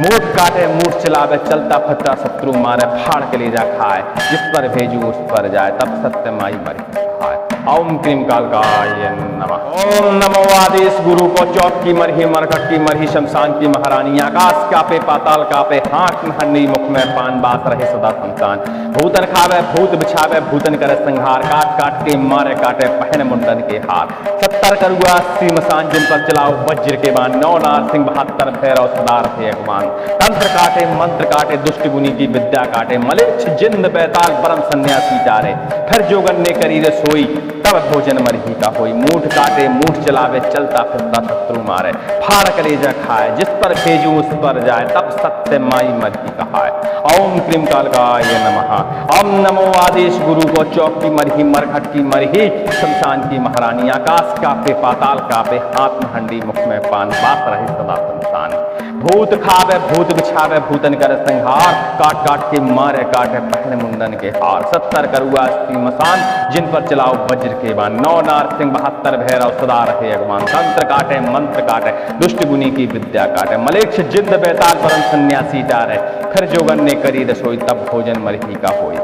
मूठ काटे मूठ चलावे चलता फत्ता शत्रु मारे। फाड़ के ले जा खाए जिस पर भेजू उस पर जाए तब सत्य माई मरही खाए। ओम क्रीम कालकाय नमः। ओम नमो आदेश गुरु को चौक की मरही मरघट की मरही शमशान की महारानी आकाश कापे पाताल कापे हाथ में हन्नी मुख में पान बात रहे सदा संतान भूतन खावे भूत बिछावे भूतन करे संहार काट काट के मारे काटे पहन मुंडन के हार 70 करुआ 80 मसान जिन पर चलाओ वज्र के बाण 9 नार सिंह 72 भैरव सदा रहे अगवान तंत्र काटे मंत्र काटे दुष्ट गुनी की विद्या काटे मलेच्छ जिंद बैताल परम सन्यासी डारे फिर जोगन ने करी रे सोई तब भोजन मरही का होई मूठ काटे मूठ चलावे चलता फिरता शत्रु मारे फाड़ कलेजा खाए जिस पर भेजू उस पर जाए तब सत्य माई मरही कहाए। ओम क्रीम कालकाय नमः। ओम नमो आदेश गुरु को चौक की मरही मरघट की मरही शमशान की महारानी आकाश कापे पाताल कापे हाथ में हंडी मुख में पान बात रहे सदा संतान भूत खावे भूत बिछावे भूतन करे संहार काट काट के मारे काटे पहने मुंडन के हार 70 करुआ 80 मसान जिन पर चलाओ वज्र के बाण 9 नार सिंह 72 भैरव सदा रहे अगवान तंत्र काटे मंत्र काटे दुष्ट गुनी की विद्या काटे मलेच्छ जिंद बैताल परम सन्यासी डारे फिर जोगन ने करी रसोई तब भोजन मरही का होई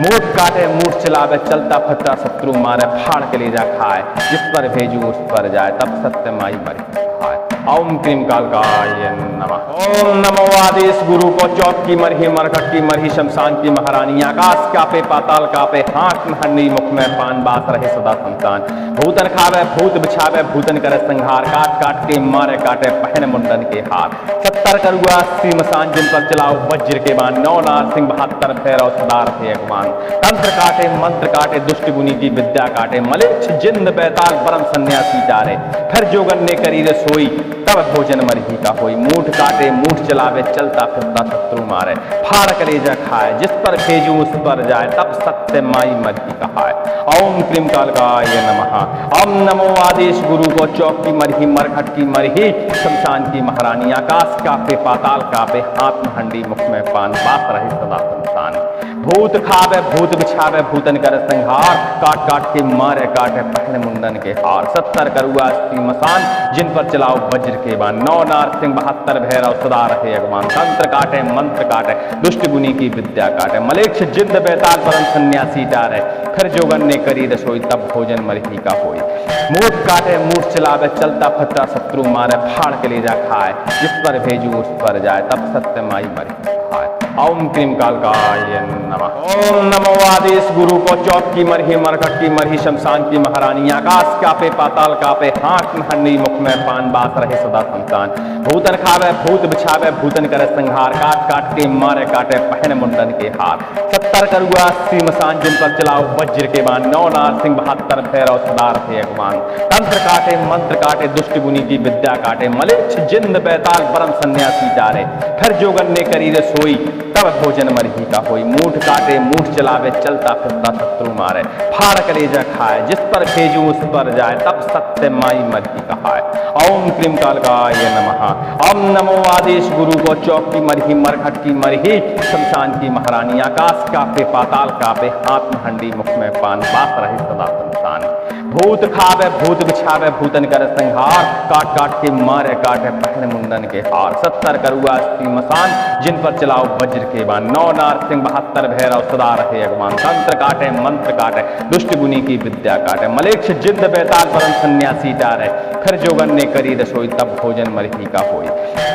मूठ काटे मूठ चलावे चलता फिरता शत्रु मारे फाड़ के लेजा खाए जिस पर भेजू उस पर जाए तब सत्य माई मरही खाए। ओम क्रीम कालकाय नमः। ओम नमो आदेश गुरु को चौक की मरही मरघट की मरही शमशान की महारानी आकाश कापे पाताल कापे हाथ में हन्नी मुख में पान बात रहे सदा संतान भूतन खावे भूत बिछावे भूतन करे संहार काट काट के मारे काटे पहन मुंडन के हार 70 करुआ 80 मसान जिन पर चलाओ वज्र के बाण 9 नार सिंह 72 भैरव सदा रहे अगवान तंत्र काटे मंत्र काटे दुष्ट गुनी की विद्या काटे मलेच्छ जिंद बैताल परम सन्यासी डारे फिर जोगन ने करी रे सोई तब भोजन मरही का होई मूठ काटे मूठ चलावे चलता फिरता शत्रु मारे फाड़ कलेजा खाए जिस पर भेजू उस पर जाए तब सत्य माई मरही कहाए। ओम क्रीम कालकाय नमः। ओम नमो आदेश गुरु को चौक की मरही मरघट की मरही शमशान की महारानी आकाश कापे पाताल कापे हाथ में हंडी मुख में पान बात रहे सदा संतान भूत खावे भूत बिछावे भूतन करे संहार काट काट के मारे काटे पहने मुंडन के हार 70 करुआ 80 मसान जिन पर चलाओ वज्र के बाण 9 नार सिंह 72 भैरव सदा रहे अगवान तंत्र काटे मंत्र काटे दुष्ट गुनी की विद्या काटे मलेच्छ जिंद बैताल परम सन्यासी डारे फिर जोगन ने करी रसोई तब भोजन मरही का होई मूठ काटे मूठ चलावे चलता फिरता शत्रु मारे फाड़ के लेजा खाए जिस पर भेजू उस पर जाए तब सत्य माई मरही खाए। ओम क्रीम कालकाय नमः। ओम नमो आदेश गुरु को चौक की मरही मरघट की मरही शमशान की महारानी आकाश कापे पाताल कापे हाथ में हन्नी मुख में पान बात रहे सदा संतान भूतन खावे भूत बिछावे भूतन करे संहार काट काट के मारे काटे पहने मुंडन के हार 70 करुआ 80 मसान जिन पर चलाओ वज्र के बाण 9 नार सिंह 72 भैरव सदा रहे अगवान तंत्र काटे मंत्र काटे दुष्ट गुनी की विद्या काटे मलेच्छ जिंद बैताल परम सन्यासी डारे फिर जोगन ने करी रे सोई तब भोजन मरही का होई मूठ काटे मूठ चलावे चलता फिरता शत्रु मारे फाड़ कलेजा खाए जिस पर भेजू उस पर जाए तब सत्य माई मरही कहाए। ओम क्रीम कालकाय नमः। ओम नमो आदेश गुरु को चौक की मरही मरघट की मरही शमशान की महारानी आकाश कापे पाताल कापे हाथ में हंडी मुख में पान बात रहे सदा संतान भूत खावे भूत बिछावे भूतन करे संहार काट काट के मारे काटे पहने मुंडन के हार 70 करुआ 80 मसान जिन पर चलाओ वज्र के बाण 9 नार सिंह 72 भैरव सदा रहे अगवान तंत्र काटे मंत्र काटे दुष्ट गुनी की विद्या काटे मलेच्छ जिंद बैताल परम सन्यासी डारे फिर जोगन ने करी रसोई तब भोजन मरही का होई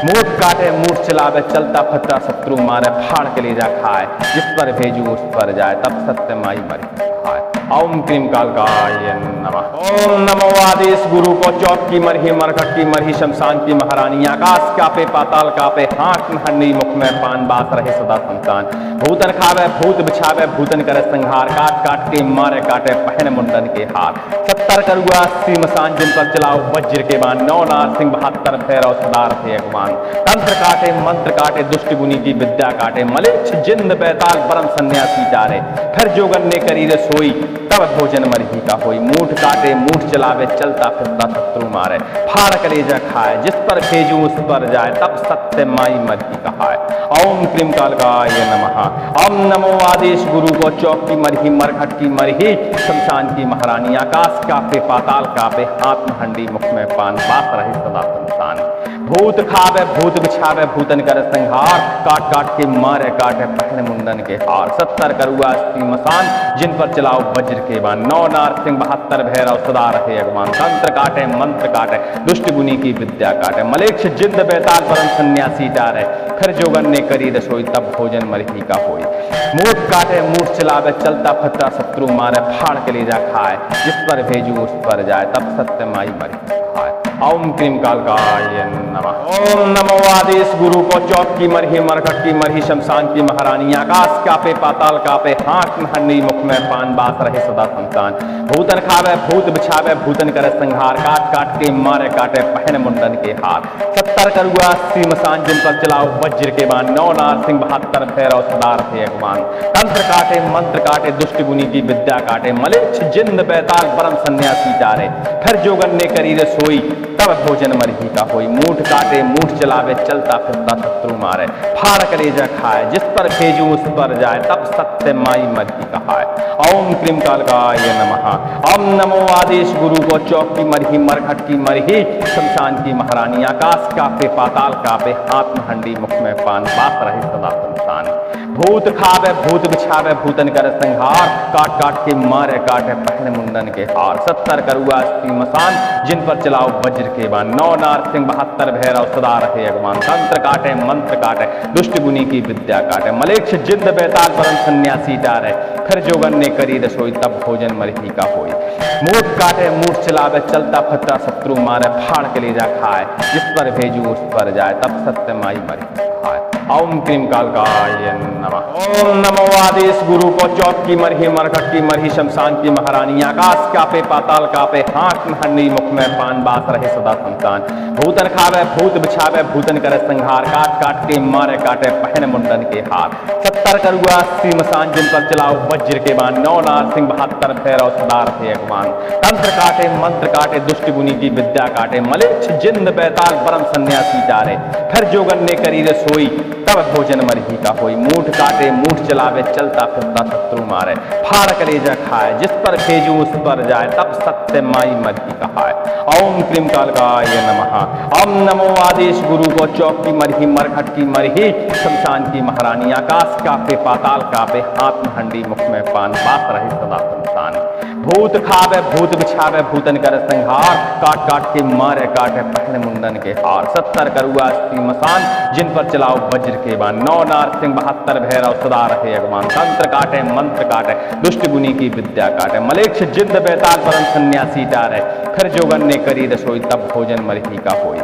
मूठ काटे मूठ चलावे चलता फिरता शत्रु मारे फाड़ के लेजा खाए जिस पर भेजू उस पर जाए तब सत्य माई मरही खाए। ओम क्रीम कालकाय नमः। ओम नमो आदेश गुरु को चौक की मरही मरघट की मरही शमशान की महारानी आकाश कापे पाताल कापे हाथ में हन्नी मुख में पान बात रहे सदा संतान भूतन खावे भूत बिछावे भूतन करे संहार काट काट के मारे काटे पहने मुंडन के हार 70 करुआ 80 मसान जिन पर चलाओ वज्र के बाण 9 नार सिंह 72 भैरव सदा रहे अगवान तंत्र काटे मंत्र काटे दुष्ट गुनी की विद्या काटे मलेच्छ जिंद बैताल परम सन्यासी डारे फिर जोगन ने करी रे सोई तब भोजन मरही का होई मूठ काटे मूठ चलावे चलता फिरता शत्रु मारे फाड़ कलेजा खाए जिस पर भेजू उस पर जाए तब सत्य माई मरही कहाए। ओम क्रीम कालकाय नमः। ओम नमो आदेश गुरु को चौक की मरही मरघट की मरही शमशान की महारानी आकाश कापे पाताल कापे हाथ में हंडी मुख में पान बात रहे सदा संतान भूत खावे भूत बिछावे भूतन कर संहार, काट काट के मारे काटे पहने मुंडन के हार। 70 करुआ अस्सी मसान, जिन पर चलाओ वज्र के बाण। 9 नारसिंह 72 भैरव सदा रहे अगवान। तंत्र काटे मंत्र काटे दुष्ट गुनी की विद्या काटे। मलेक्ष जिंद बेताल परम सन्यासी डारे, खर जोगन ने करी रसोई तब भोजन मरही का होई। मूठ काटे मूठ चलावे चलता फतरा शत्रु मारे, फाड़ के ले जा खाए जिस पर भेजू उस पर जाए तब सत्य माई मरी खाए। ओम क्रीम कालकाय नमः। ओम नमो आदेश गुरु को चौक की मरही मरकट की मरही शमशान की महारानी। आकाश कापे पाताल कापे, हाथ में हंडी मुख में पान, बात रहे सदा संतान। भूतन खावे भूत बिछावे भूतन करे संहार, काट काट के मारे काटे पहने मुंडन के हार। 70 करुआ अस्सी मसान, जिन पर चलाओ वज्र के बाण। 9 नारसिंह 72 भैरव सदा रहे अगवान। तंत्र काटे मंत्र काटे दुष्ट गुनी की विद्या काटे। मलेच्छ जिंद बेताल परम सन्यासी डारे, खर जोगन ने करी रसोई तब भोजन मरही का होई। मूठ काटे मूठ चलावे चलता फिरता शत्रु मारे, फाड़ कलेजा खाए जिस पर भेजू उस पर जाए तब सत्य माई मरही कहाए। ओम क्रीम कालकाय नमः। ओम नमो आदेश गुरु को चौक की मरही मरघट की मरही शमशान की महारानी। आकाश कापे पाताल कापे, हाथ में हंडी मुख में पान, बात रहे सदा संतान। भूत खावे भूत बिछावे भूतन कर संहार, काट काट के मारे काटे पहने मुंडन के हार। 70 करुआ अस्सी मसान, जिन पर चलाओ वज्र के बाण। 9 नारसिंह 72 भैरव सदा रहे अगवान। तंत्र काटे मंत्र काटे दुष्ट गुनी की विद्या काटे। मलेक्ष जिंद बेताल परम सन्यासी डारे, खर जोगन ने करी रसोई तब भोजन मरही का होई। मूठ काटे मूठ चलावे चलता फतरा शत्रु मारे, फाड़ के ले जा खाए जिस पर भेजू उस पर जाए तब सत्य माई मरही खाए। ओम क्रीम कालकाय नमः। ओम नमो आदेश गुरु को चौक की मरही मरघट की मरही शमशान की महारानी। आकाश कापे पाताल कापे, हाथ में हंडी मुख में पान, बात रहे सदा संतान। भूतन खावे भूत बिछावे भूतन करे संहार, काट काट के मारे काटे पहने मुंडन के हार। 70 करुआ अस्सी मसान, जिन पर चलाओ वज्र के बाण। 9 नारसिंह 72 भैरव सदा रहे अगवान। तंत्र काटे मंत्र काटे दुष्ट गुनी की विद्या काटे। मलेच्छ जिंद बेताल परम सन्यासी डारे, खर जोगन ने करी रसोई तब भोजन मरही का होई। मूठ काटे मूठ चलावे चलता फिरता शत्रु मारे, फाड़ कलेजा खाए जिस पर भेजू उस पर जाए तब सत्य माई मरही कहाए। ओम क्रीम कालकाय नमः। ओम नमो आदेश गुरु को चौक की मरही मरघट की मरही शमशान की महारानी। आकाश कापे पाताल कापे, हाथ में हंडी मुख में पान, बात रहे सदा संतान। भूत खावे भूत बिछावे भूतन कर संहार, काट काट के मारे काटे पहने मुंडन के हार। 70 करुआ अस्सी मसान, जिन पर चलाओ वज्र के बाण। 9 नारसिंह 72 भैरव सदा रहे अगवान। तंत्र काटे मंत्र काटे दुष्ट गुनी की विद्या काटे। मलेक्ष जिंद बेताल परम सन्यासी डारे, खर जोगन ने करी रसोई तब भोजन मरही का होई।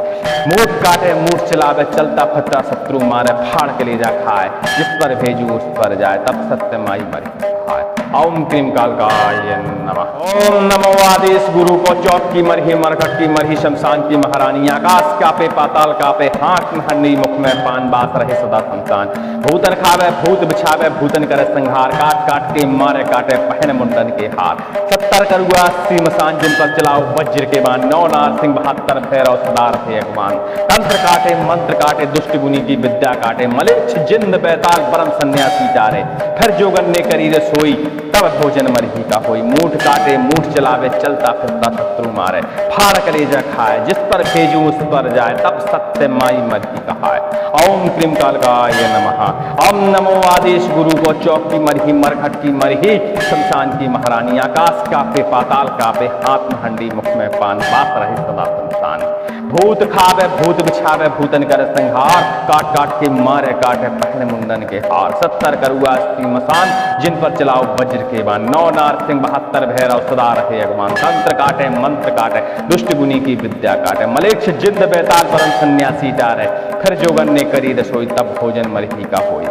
मूठ काटे मूठ चलावे चलता फतरा शत्रु मारे, फाड़ के ले जा खाए जिस पर भेजू उस पर जाए तब सत्य माई मरही खाए। ओम क्रीम कालकाय नमः। ओम नमो आदेश गुरु को चौक की मरही मरघट की मरही शमशान की महारानी। आकाश कापे पाताल कापे, हाथ में हंडी मुख में पान, बात रहे सदा संतान। भूतन खावे भूत बिछावे भूतन करे संहार, काट काट के मारे काटे पहने मुंडन के हार। 70 करुआ अस्सी मसान, जिन पर चलाओ वज्र के बाण। 9 नारसिंह 72 भैरव सदा रहे अगवान। तंत्र काटे मंत्र काटे दुष्ट गुनी की विद्या काटे। मलेच्छ जिंद बेताल परम सन्यासी डारे, खर जोगन ने करी रसोई तब भोजन मरही का होई। मूठ काटे मूठ चलावे चलता फिरता शत्रु मारे, फाड़ कलेजा खाए जिस पर भेजू उस पर जाए तब सत्य माई मरही कहाए। ओम क्रीम कालकाय नमः। ओम नमो आदेश गुरु को चौक की मरही मरघट की मरही शमशान की महारानी। आकाश कापे पाताल कापे, हाथ में हंडी मुख में पान, बात रहे सदा संतान। भूत खावे भूत बिछावे भूतन कर संहार, काट काट के मारे काटे पहने मुंडन के हार। 70 करुआ अस्सी मसान, जिन पर चलाओ वज्र के बाण। 9 नारसिंह 72 भैरव सदा रहे अगवान। तंत्र काटे मंत्र काटे दुष्ट गुनी की विद्या काटे। मलेक्ष जिंद बेताल परम सन्यासी डारे, खर जोगन ने करी रसोई तब भोजन मरही का होई।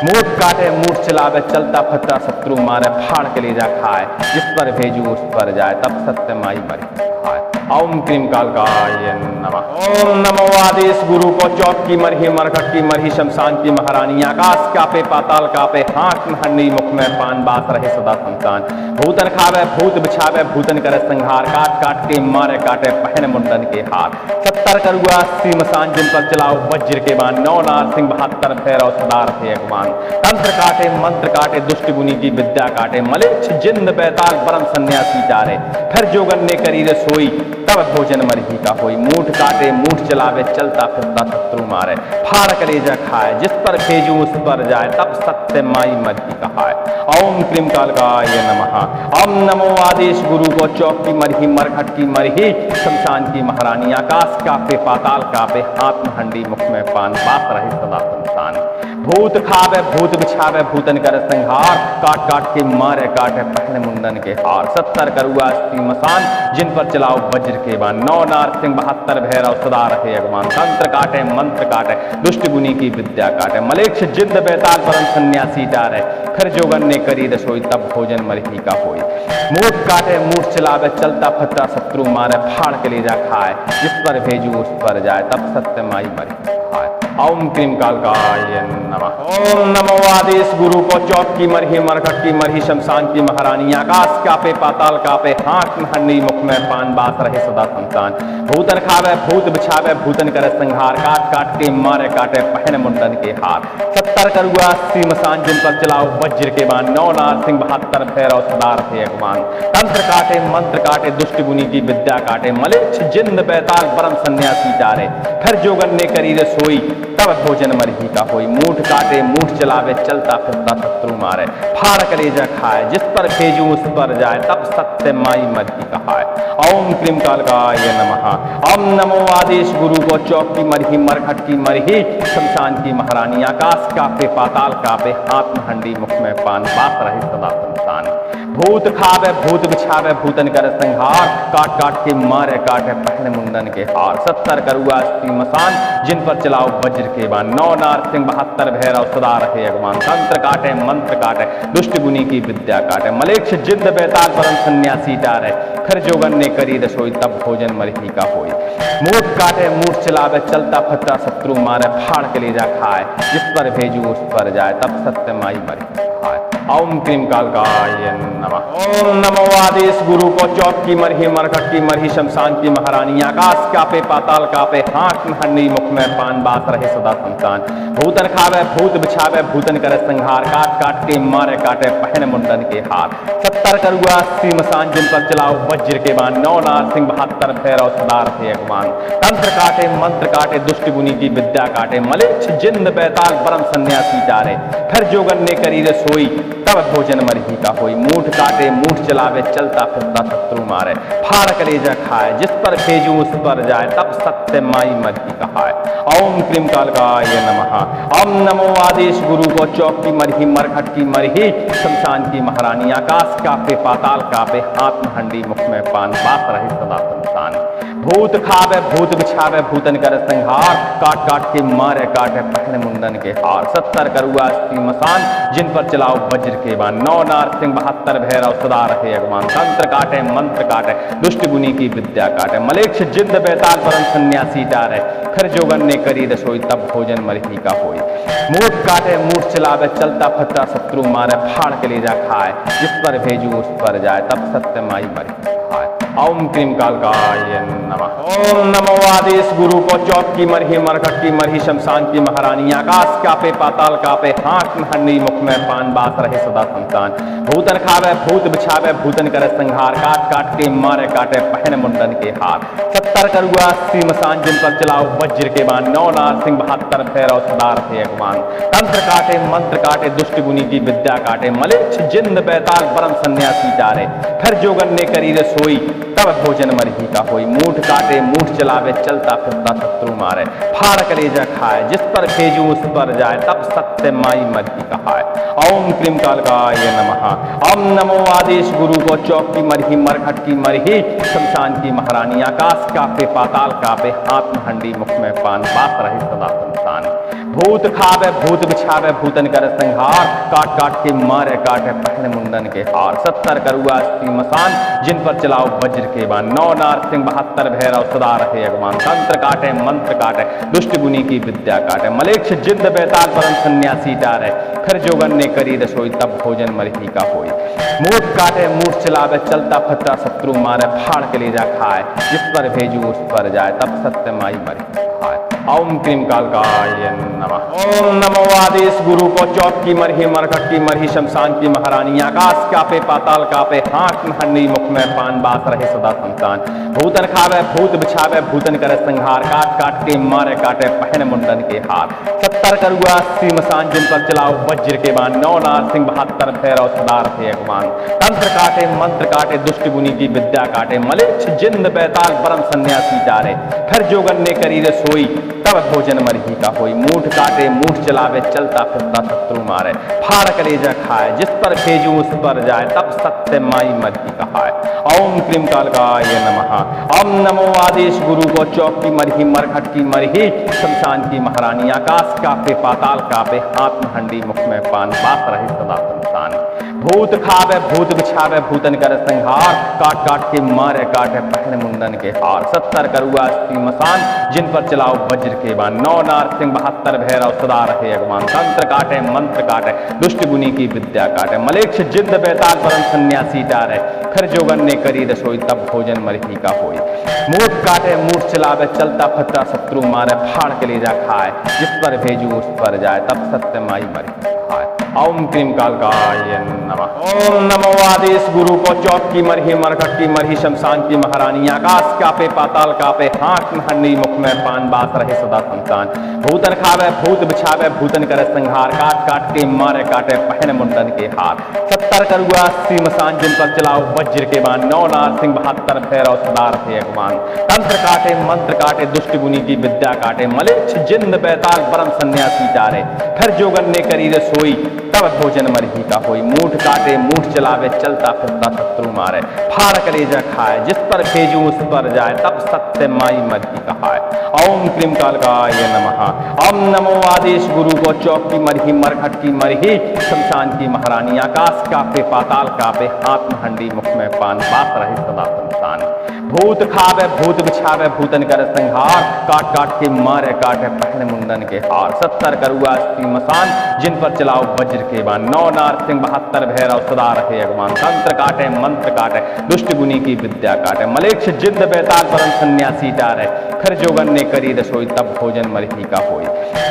मूठ काटे मूठ चलावे चलता फतरा शत्रु मारे, फाड़ के ले जा खाए जिस पर भेजू उस पर जाए तब सत्य माई मरही खाए। ओम क्रीम कालकाय नमः। ओम नमो आदेश गुरु को चौक की मरही मरघट की मरही शमशान की महारानी। आकाश कापे पाताल कापे, हाथ में हंडी मुख में पान, बात रहे सदा संतान। भूतन खावे भूत बिछावे भूतन करे संहार, काट काट के मारे काटे पहने मुंडन के हार। 70 करुआ अस्सी मसान, जिन पर चलाओ वज्र के बाण। 9 नारसिंह 72 भैरव सदा रहे अगवान। तंत्र काटे मंत्र काटे दुष्ट गुनी की विद्या काटे। मलेच्छ जिंद बेताल परम सन्यासी डारे, खर जोगन ने करी रसोई तब भोजन मरही का होई। मूठ काटे मूठ चलावे चलता फिरता शत्रु मारे। फाड़ कलेजा खाए जिस पर भेजू उस पर जाए तब सत्य माई मरही कहाए। ओम क्रीम कालकाय नमः। ओम नमो आदेश गुरु को चौक की मरही मरघट की मरही शमशान की महारानी। आकाश कापे पाताल कापे हाथ में हंडी मुख में पान बात रहे सदा शमशान। भूत खावे भूत बिछावे भूतन कर संहार। काट काट के मारे काटे पहने मुंडन के हार। 70 करुआ अस्सी मसान जिन पर चलाओ वज्र के बाण। 9 नार सिंह 72 भैरव सदा रहे अगमान। तंत्र काटे मंत्र काटे दुष्ट गुनी की विद्या काटे। मलेक्ष जिंद बेताल परम सन्यासी डारे। खर जोगन ने करी रसोई तब भोजन मरही का होई। मूठ काटे मूठ चलावे चलता फटा शत्रु मारे। फाड़ के ले जा खाए जिस पर भेजू उस पर जाए तब सत्य माई मरही खाए। ओम क्रीम कालकाय नमः। ओम नमो आदेश गुरु को चौक की मरही मरघट की मरही शमशान की महारानी। आकाश कापे पाताल कापे हाथ में हंडी मुख में पान बात रहे सदा संतान। भूतन खावे भूत बिछावे भूतन करे संहार। काट काट के मारे काटे पहने मुंडन के हार। 70 करुआ अस्सी मसान जिन पर चलाओ वज्र के बाण। 9 नार सिंह 72 भैरव सदा रहे अगमान। तंत्र काटे मंत्र काटे दुष्ट गुनी की विद्या काटे। मलेच्छ जिंद बैताल परम सन्यासी डारे। खर जोगन ने करी रसोई तब भोजन मरही का होई। मूठ काटे मूठ चलावे चलता फिरता शत्रु मारे। फाड़ कलेजा खाए जिस पर भेजू उस पर जाए तब सत्य माई मरही कहाए। ओम क्रीम कालकाय नमः। ओम नमो आदेश गुरु को चौक की मरही मरघट की मरही शमशान की महारानी। आकाश कापे पाताल कापे हाथ में हंडी मुख में पान बात रहे सदा शमशान। भूत खावे भूत बिछावे भूतन कर संहार। काट काट के मारे काटे पहने मुंडन के हार। 70 करुआ अस्सी मसान जिन पर चलाओ वज्र के बाण। 9 नार सिंह 72 भैरव सदा रहे अगमान। तंत्र काटे मंत्र काटे दुष्ट गुनी की विद्या काटे। मलेक्ष जिंद बेताल परम सन्यासी डारे। खर जोगन ने करी रसोई तब भोजन मरही का होई। मूठ काटे मूठ चलावे चलता फटा शत्रु मारे। फाड़ के ले जा खाए जिस पर भेजू उस पर जाए तब सत्य माई मरही खाए। ओम क्रीम कालकाय नमः। ओम नमो आदेश गुरु को चौक की मरही मरघट की मरही शमशान की महारानी। आकाश कापे पाताल कापे हाथ में हंडी मुख में पान बात रहे सदा संतान। भूतन खावे भूत बिछावे भूतन करे संहार। काट काट के मारे काटे पहने मुंडन के हार। 70 करुआ अस्सी मसान जिन पर चलाओ वज्र के बाण। 9 नार सिंह 72 भैरव सदा रहे अगमान। तंत्र काटे मंत्र काटे दुष्ट गुनी की विद्या काटे। मलेच्छ जिंद बेताल परम सन्यासी डारे। खर जोगन ने करी रसोई तब भोजन मरही का होई। मूठ काटे मूठ चलावे चलता फिरता शत्रु मारे। फाड़ कलेजा खाए जिस पर भेजू उस पर जाए तब सत्य माई मरही कहाए। ओम क्रीम कालकाय नमः। ओम नमो आदेश गुरु को चौक की मरही मरघट की मरही शमशान की महारानी। आकाश कापे पाताल कापे हाथ में हंडी मुख में पान बात रहे सदा शमशान। भूत खावे भूत बिछावे भूतन कर संहार। काट काट के मारे काटे पहने मुंडन के हार। 70 करुआ अस्सी मसान जिन पर चलाओ वज्र के बाण। 9 नार सिंह 72 भैरव सदा रहे अगमान। तंत्र काटे मंत्र काटे दुष्ट गुनी की विद्या काटे। मलेच्छ जिंद बेताल परम सन्यासी डारे। खर जोगन ने करी रसोई तब भोजन मरही का होई। मूठ काटे मूठ चलावे चलता फटा शत्रु मारे। फाड़ के ले जा खाए जिस पर भेजू उस पर जाए तब सत्य माई मरही खाए। ओम क्रीम कालकाय नमः। ओम नमो आदेश गुरु को चौक की मरही मरघट की मरही शमशान की महारानी। आकाश कापे पाताल कापे हाथ में हंडी मुख में पान बात रहे सदा संतान। भूतन खावे भूत बिछावे भूतन करे संहार। काट काट के मारे काटे पहने मुंडन के हार। 70 करुआ अस्सी मसान जिन पर चलाओ वज्र के बाण। 9 नार सिंह 72 भैरव सदा रहे अगमान। तंत्र काटे मंत्र काटे दुष्ट गुनी की विद्या काटे। मलेच्छ जिंद बेताल परम सन्यासी डारे। खर जोगन ने करी रसोई तब भोजन मरही का होई। मूठ काटे मूठ चलावे चलता फिरता शत्रु मारे। फाड़ कलेजा खाए जिस पर भेजू उस पर जाए तब सत्य माई मरही कहाए। ओम क्रीम कालकाय नमः। ओम नमो आदेश गुरु को चौक की मरही मरघट की मरही शमशान की महारानी। आकाश कापे पाताल कापे हाथ में हंडी मुख में पान बात रहे सदा शमशान। भूत खावे भूत बिछावे भूतन कर संहार। काट काट के मारे काटे पहने मुंडन के हार। 70 करुआ अस्सी मसान जिन पर चलाओ वज्र के बाण। 9 नार सिंह 72 भैरव सदा रहे अगमान। तंत्र काटे मंत्र काटे दुष्ट गुनी की विद्या काटे। मलेच्छ जिंद बेताल परम सन्यासी डारे। खर जोगन ने करी रसोई तब भोजन मरही का होई। मूठ काटे मूठ चलावे चलता फटा शत्रु मारे। फाड़ के ले जा खाए जिस पर भेजू उस पर जाए तब सत्य माई मरही खाए। ओम क्रीम कालकाय नमः। ओम नमो आदेश गुरु को चौथ की मरही मरघट की मरही शमशान की महारानी आकाश कापे पाताल कापे हाथ में हंडी मुख में पान बास रहे सदा संतान। भूतन खावे भूत बिछावे भूतन करे संहार काट काट के मारे काटे पहन मुंडन के हार। 70 करुआ 80 मसान जिन पर चलाओ वज्र के बाण 9 नार सिंह 72 भैरव सदा रहे अगवान। तंत्र काटे मंत्र काटे दुष्ट गुनी की विद्या काटे मलेच्छ जिंद बैताल परम सन्यासी चारे। फिर जोगन ने करी रसोई तब भोजन मरही का होई। मूठ काटे मूठ चलावे चलता फिरता शत्रु मारे। फाड़ कलेजा खाए जिस पर भेजू उस पर जाए तब सत्य माई मरही कहाए। ओम क्रीम कालकाय नमः। ओम नमो आदेश गुरु को चौक की मरही मरघट की मरही शमशान की महारानी आकाश कापे पाताल कापे हाथ में हंडी मुख में पान बास रहे सदा संतान। भूत खावे भूत बिछावे भूतन करे संहार काट काट के मारे काटे पहन मुंडन के हार। 70 करुआ 80 मसान जिन पर चलाओ वज्र के बाण 9 नार सिंह 72 भैरव सदा रहे अगवान। तंत्र काटे मंत्र काटे दुष्ट गुनी की विद्या काटे मलेच्छ जिंद बैताल परम सन्यासी टारे। फिर जोगन ने करी रसोई तब भोजन मरही का होई। मूठ काटे मूठ चलावे चलता फिरता शत्रु मारे। फाड़ कलेजा खाए जिस पर भेजू उस पर जाए तब सत्य माई मरही खाए। ओम क्रीम कालकाय नमः। ओम नमो आदेश गुरु को चौथ की मरही मरघट की मरही शमशान की महारानी आकाश कापे पाताल कापे हाथ में हंडी मुख में पान बास रहे सदा संतान। भूतन खावे भूत बिछावे भूतन करे संहार काट काट के मारे काटे पहन मुंडन के हार। 70 करुआ 80 मसान जिन पर चलाओ वज्र के बाण 9 नार सिंह 72 भैरव सदा रहे अगवान। तंत्र काटे मंत्र काटे दुष्ट गुनी की विद्या काटे मलेच्छ जिंद बैताल परम सन्यासी चारे। फिर जोगन ने करी रसोई तब भोजन मरही का होई। मूठ काटे मूठ चलावे चलता फिरता शत्रु मारे। फाड़ कलेजा खाए जिस पर भेजू उस पर जाए तब सत्य माई मरही कहाए। ओम क्रीम कालकाय नमः। ओम नमो आदेश गुरु को चौक की मरही मरघट की मरही शमशान की महारानी आकाश कापे पाताल कापे हाथ में हंडी मुख में पान बास रहे सदा संतान। भूत खावे भूत बिछावे भूतन करे संहार काट काट के मारे काटे पहन मुंडन के हार। 70 करुआ 80 मसान जिन पर चलाओ वज्र के बाण 9 नार सिंह 72 भैरव सदा रहे अगवान। तंत्र काटे मंत्र काटे दुष्ट गुनी की विद्या काटे मलेच्छ जिंद बैताल परम सन्यासी टारे। फिर जोगन ने करी रसोई तब भोजन मरही का होई।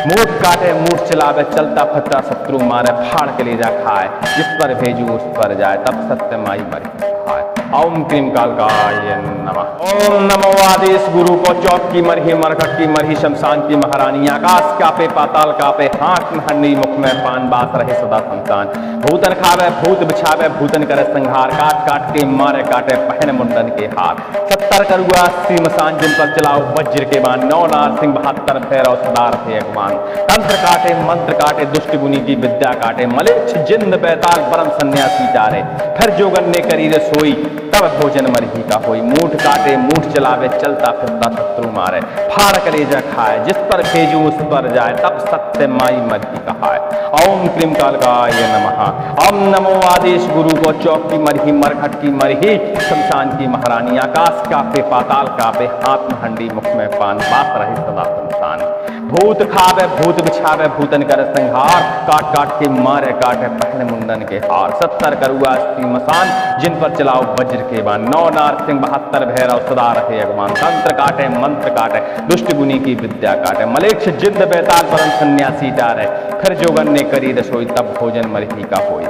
मूठ काटे मूठ चलावे चलता फिरता शत्रु मारे। फाड़ कलेजा खाए जिस पर भेजू उस पर जाए तब सत्य माई मरही खाए। ओम क्रीम कालकाय नमः। ओम नमो आदेश गुरु को चौथ की मरही मरघट की मरही शमशान की महारानी आकाश कापे पाताल कापे हाथ में हंडी मुख में पान बास रहे सदा संतान। भूतन खावे भूत बिछावे भूतन करे संहार काट काट के मारे काटे पहन मुंडन के हार। 70 करुआ 80 मसान जिन पर चलाओ वज्र के बाण 9 नार सिंह 72 भैरव सदा रहे अगवान। तंत्र काटे मंत्र काटे दुष्ट गुनी की विद्या काटे मलेच्छ जिंद बैताल परम सन्यासी चारे। फिर जोगन ने करी रसोई तब भोजन मरही का होई। मूठ काटे मूठ चलावे चलता फिरता शत्रु मारे। फाड़ कलेजा खाए जिस पर भेजू उस पर जाए तब सत्य माई मरही कहाए। ओम क्रीम कालकाय नमः। ओम नमो आदेश गुरु को चौक की मरही मरघट की मरही शमशान की महारानी आकाश कापे पाताल कापे हाथ में हंडी मुख में पान बास रहे सदा संतान। भूत खावे भूत बिछावे भूतन करे संहार काट काट के मारे काटे पहन मुंडन के हार। 70 करुआ 80 मसान जिन पर चलाओ वज्र के बाण 9 नार सिंह 72 भैरव सदा रहे अगवान। तंत्र काटे मंत्र काटे दुष्ट गुनी की विद्या काटे मलेच्छ जिंद बैताल परम सन्यासी टारे। फिर जोगन ने करी रसोई तब भोजन मरही का होई।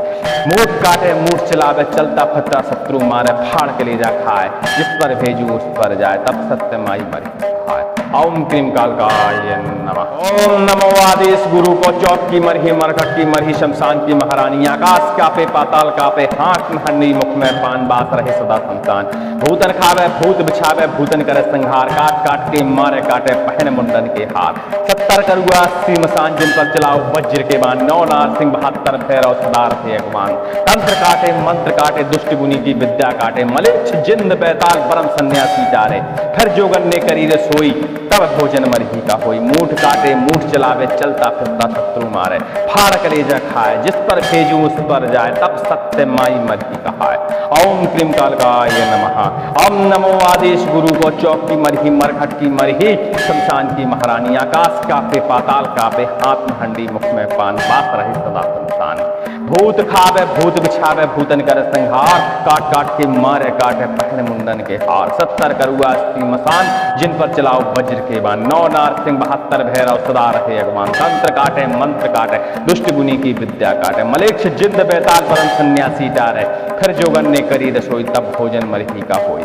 मूठ काटे मूठ चलावे चलता फिरता शत्रु मारे। फाड़ कलेजा खाए जिस पर भेजू उस पर जाए तब सत्य माई मरही खाए। ओम क्रीम कालकाय नमः। ओम नमो आदेश गुरु को चौथ की मरही मरघट की मरही शमशान की महारानी आकाश कापे पाताल कापे हाथ में हंडी मुख में पान बास रहे सदा संतान। भूतन खावे भूत बिछावे भूतन करे संहार काट काट के मारे काटे पहन मुंडन के हार। 70 करुआ 80 मसान जिन पर चलाओ वज्र के बाण 9 नार सिंह 72 भैरव सदा रहे अगवान। तंत्र काटे मंत्र काटे दुष्ट गुनी की विद्या काटे मलेच्छ जिंद बैताल परम सन्यासी चारे। फिर जोगन ने करी रसोई तब भोजन मरही का होई। मूठ काटे मूठ चलावे चलता फिरता शत्रु मारे। फाड़ कलेजा खाए जिस पर भेजू उस पर जाए तब सत्य माई मरही कहाए। ओम क्रीम कालकाय नमः। ओम नमो आदेश गुरु को चौक की मरही मरघट की मरही शमशान की महारानी आकाश कापे पाताल कापे हाथ में हंडी मुख में पान बास रहे सदा संतान। भूत खावे भूत बिछावे भूतन कर संहार, काट काट के मारे काटे पहले मुंडन के हार। 70 करुआ अस्सी मसान, जिन पर चलाओ वज्र के बाण। 9 नारसिंह 72 भैरव सदा रहे अगवान। तंत्र काटे मंत्र काटे दुष्ट गुनी की विद्या काटे। मलेच्छ जिंद बेताल परम सन्यासी डारे, फिर जोगन ने करी रसोई तब भोजन मरही का होई।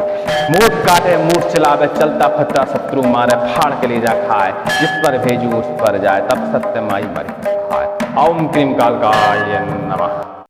मूठ काटे मूठ चलावे चलता फिरता शत्रु मारे, फाड़ के ले जा खाए जिस पर भेजू उस पर जाए, तब सत्य माई मरी खाए। ओम क्रीम कालकाय नमः।